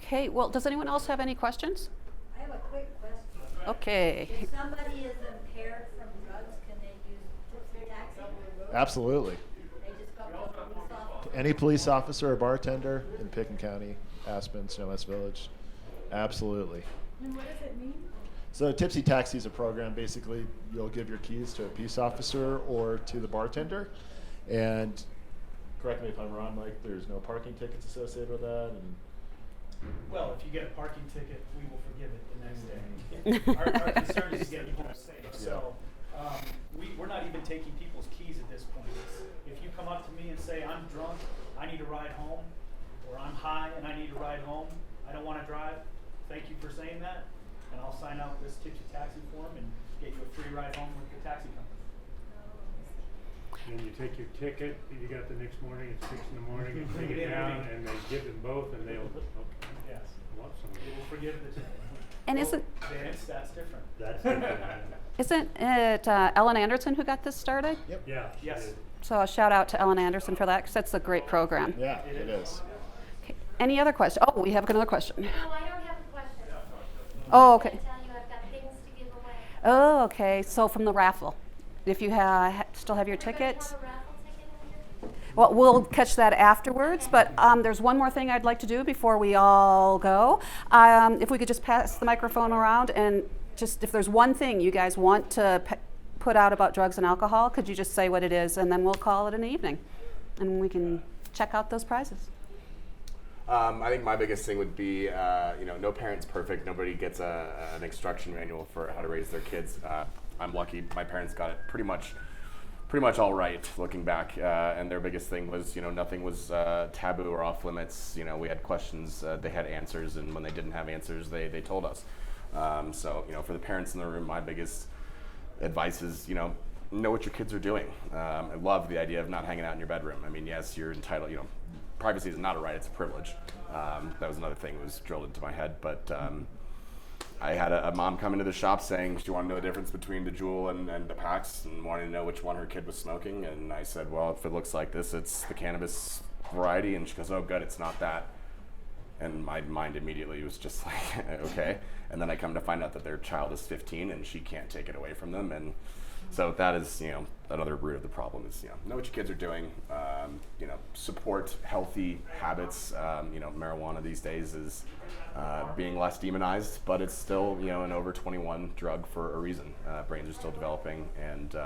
Okay, well, does anyone else have any questions? I have a quick question. Okay. If somebody is impaired from drugs, can they use tipsy taxi? Absolutely. They just go to a police officer? Any police officer or bartender in Pickens County, Aspen, Snow West Village. Absolutely. And what does it mean? So Tipsy Taxi is a program. Basically, you'll give your keys to a peace officer or to the bartender. And correct me if I'm wrong, Mike, there's no parking tickets associated with that. And Well, if you get a parking ticket, we will forgive it the next day. our concern is to get people safe. So we're not even taking people's keys at this point. If you come up to me and say, I'm drunk, I need a ride home, or I'm high and I need a ride home, I don't want to drive, thank you for saying that, and I'll sign out this Tipsy Taxi form and get you a free ride home with the taxi company. And you take your ticket that you got the next morning at 6 in the morning and take it down, and they give them both, and they'll, Yes. love some. We will forgive the ticket. And isn't That's different. That's different. isn't it Ellen Anderson who got this started? Yep. Yeah. Yes. So a shout out to Ellen Anderson for that, because that's a great program. Yeah, it is. Okay. Any other questions? Oh, we have another question. No, I don't have a question. Oh, okay. I tell you, I've got things to give away. Oh, okay. So from the raffle, if you still have your ticket. Have a raffle ticket in here? Well, we'll catch that afterwards, but there's one more thing I'd like to do before we all go. If we could just pass the microphone around, and just if there's one thing you guys want to put out about drugs and alcohol, could you just say what it is, and then we'll call it an evening, and we can check out those prizes. I think my biggest thing would be, no parent's perfect. Nobody gets an instruction manual for how to raise their kids. I'm lucky. My parents got it pretty much all right, looking back. And their biggest thing was, nothing was taboo or off limits. We had questions, they had answers, and when they didn't have answers, they told us. So, for the parents in the room, my biggest advice is, know what your kids are doing. I love the idea of not hanging out in your bedroom. I mean, yes, you're entitled, privacy is not a right, it's a privilege. That was another thing that was drilled into my head. But I had a mom come into the shop saying she wanted to know the difference between the Juul and the packs, and wanted to know which one her kid was smoking. And I said, well, if it looks like this, it's the cannabis variety. And she goes, oh, good, it's not that. And my mind immediately was just like, okay. And then I come to find out that their child is 15 and she can't take it away from them. And so that is, another root of the problem is, know what your kids are doing, support healthy habits. Marijuana these days is being less demonized, but it's still, an over 21 drug for a reason. Brains are still developing, and,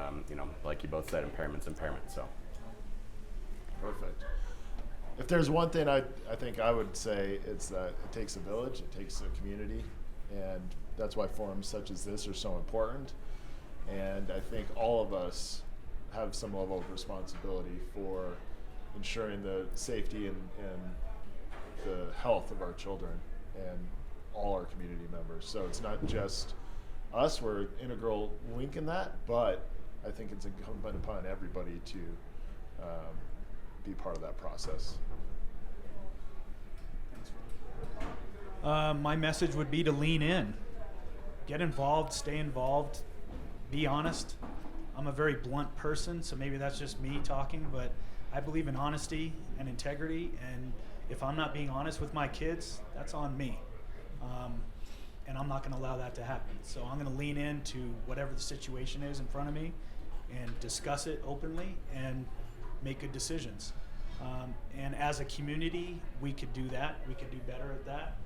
like you both said, impairment's impairment, so. Perfect. If there's one thing I think I would say, it's that it takes a village, it takes a community, and that's why forums such as this are so important. And I think all of us have some level of responsibility for ensuring the safety and the health of our children and all our community members. So it's not just us, we're an integral link in that, but I think it's incumbent upon everybody to be part of that process. My message would be to lean in. Get involved, stay involved, be honest. I'm a very blunt person, so maybe that's just me talking, but I believe in honesty and integrity, and if I'm not being honest with my kids, that's on me. And I'm not going to allow that to happen. So I'm going to lean into whatever the situation is in front of me and discuss it openly and make good decisions. And as a community, we could do that. We could do better at that.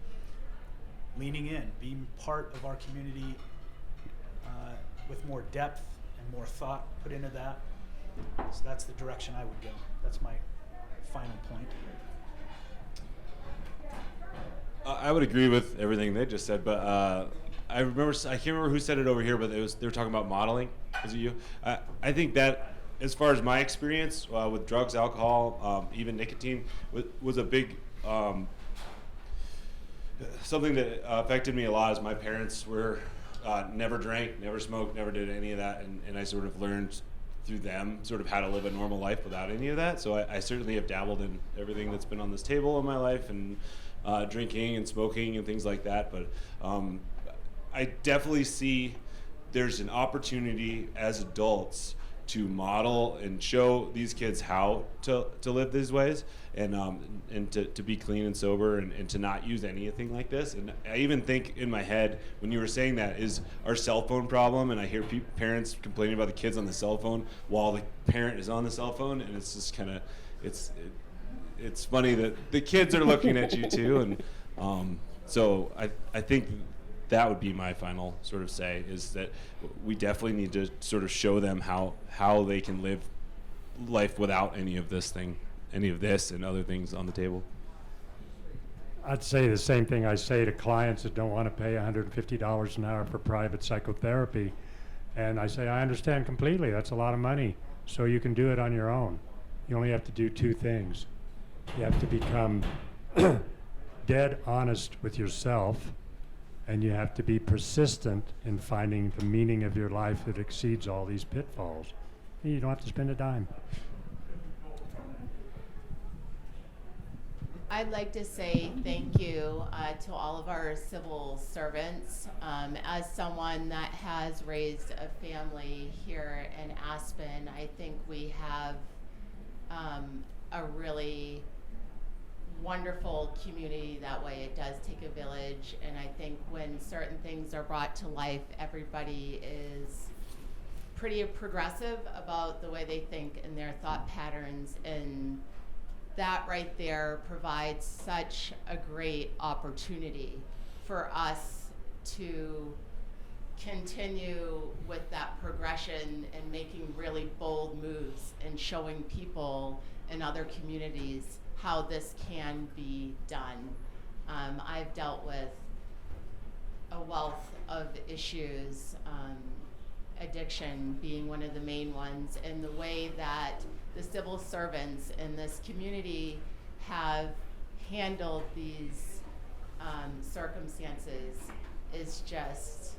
Leaning in, being part of our community with more depth and more thought put into that. So that's the direction I would go. That's my final point. I would agree with everything they just said, but I can't remember who said it over here, but they were talking about modeling. Was it you? I think that, as far as my experience with drugs, alcohol, even nicotine, was a big something that affected me a lot is my parents were never drank, never smoked, never did any of that, and I sort of learned through them sort of how to live a normal life without any of that. So I certainly have dabbled in everything that's been on this table in my life, and drinking and smoking and things like that. But I definitely see there's an opportunity as adults to model and show these kids how to live these ways, and to be clean and sober, and to not use anything like this. And I even think in my head, when you were saying that, is our cell phone problem, and I hear parents complaining about the kids on the cell phone while the parent is on the cell phone, and it's just kind of, it's funny that the kids are looking at you too. And so I think that would be my final sort of say, is that we definitely need to sort of show them how they can live life without any of this and other things on the table. I'd say the same thing I say to clients that don't want to pay $150 an hour for private psychotherapy. And I say, I understand completely, that's a lot of money. So you can do it on your own. You only have to do two things. You have to become dead honest with yourself, and you have to be persistent in finding the meaning of your life that exceeds all these pitfalls. And you don't have to spend a dime. I'd like to say thank you to all of our civil servants. As someone that has raised a family here in Aspen, I think we have a really wonderful community that way. It does take a village, and I think when certain things are brought to life, everybody is pretty progressive about the way they think and their thought patterns, and that right there provides such a great opportunity for us to continue with that progression and making really bold moves and showing people in other communities how this can be done. I've dealt with a wealth of issues, addiction being one of the main ones, and the way that the civil servants in this community have handled these circumstances is just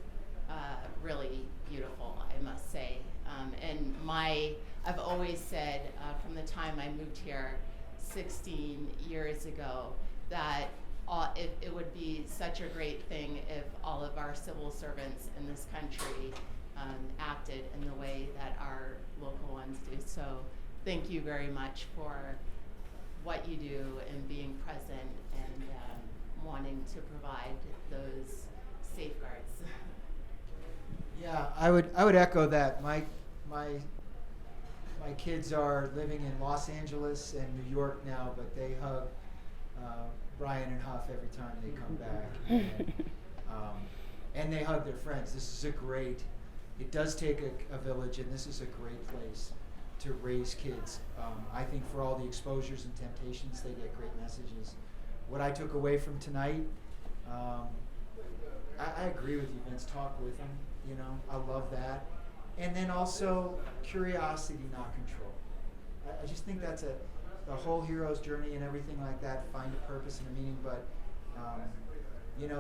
really beautiful, I must say. And I've always said from the time I moved here 16 years ago that it would be such a great thing if all of our civil servants in this country acted in the way that our local ones do. So thank you very much for what you do and being present and wanting to provide those safeguards. Yeah, I would echo that. My kids are living in Los Angeles and New York now, but they hug Brian and Huff every time they come back, and they hug their friends. It does take a village, and this is a great place to raise kids. I think for all the exposures and temptations, they get great messages. What I took away from tonight, I agree with you, Vince. Talk with them. I love that. And then also curiosity, not control. I just think that's the whole hero's journey and everything like that. Find a purpose and a meaning, but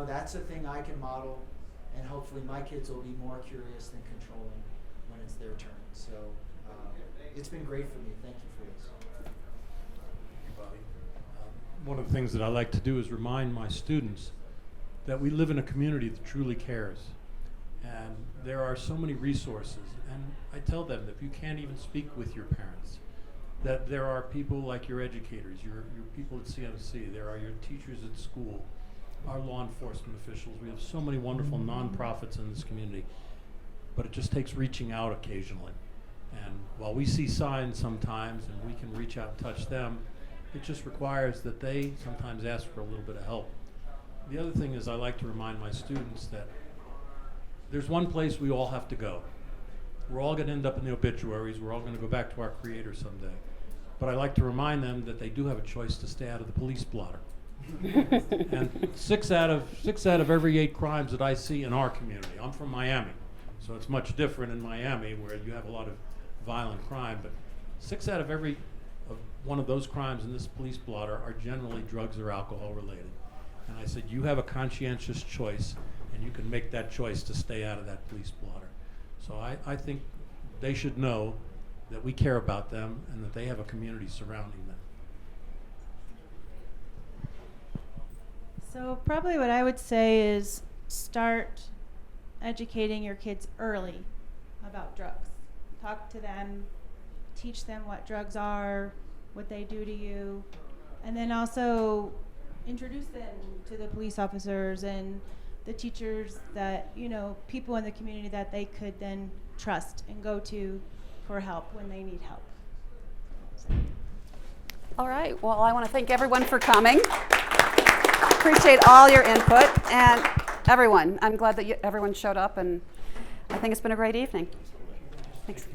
that's a thing I can model, and hopefully my kids will be more curious than controlling when it's their turn. So it's been great for me. Thank you for this. One of the things that I like to do is remind my students that we live in a community that truly cares. And there are so many resources. And I tell them that if you can't even speak with your parents, that there are people like your educators, your people at CMC, there are your teachers at school, our law enforcement officials. We have so many wonderful nonprofits in this community, but it just takes reaching out occasionally. And while we see signs sometimes and we can reach out and touch them, it just requires that they sometimes ask for a little bit of help. The other thing is I like to remind my students that there's one place we all have to go. We're all going to end up in the obituaries. We're all going to go back to our Creator someday. But I like to remind them that they do have a choice to stay out of the police blotter. And six out of every 8 crimes that I see in our community, I'm from Miami, so it's much different in Miami where you have a lot of violent crime, but 6 out of every one of those crimes in this police blotter are generally drugs or alcohol related. And I said, you have a conscientious choice, and you can make that choice to stay out of that police blotter. So I think they should know that we care about them and that they have a community surrounding them. So probably what I would say is start educating your kids early about drugs. Talk to them, teach them what drugs are, what they do to you, and then also introduce them to the police officers and the teachers that, you know, people in the community that they could then trust and go to for help when they need help. All right. Well, I want to thank everyone for coming. Appreciate all your input, and everyone. I'm glad that everyone showed up, and I think it's been a great evening. Thanks.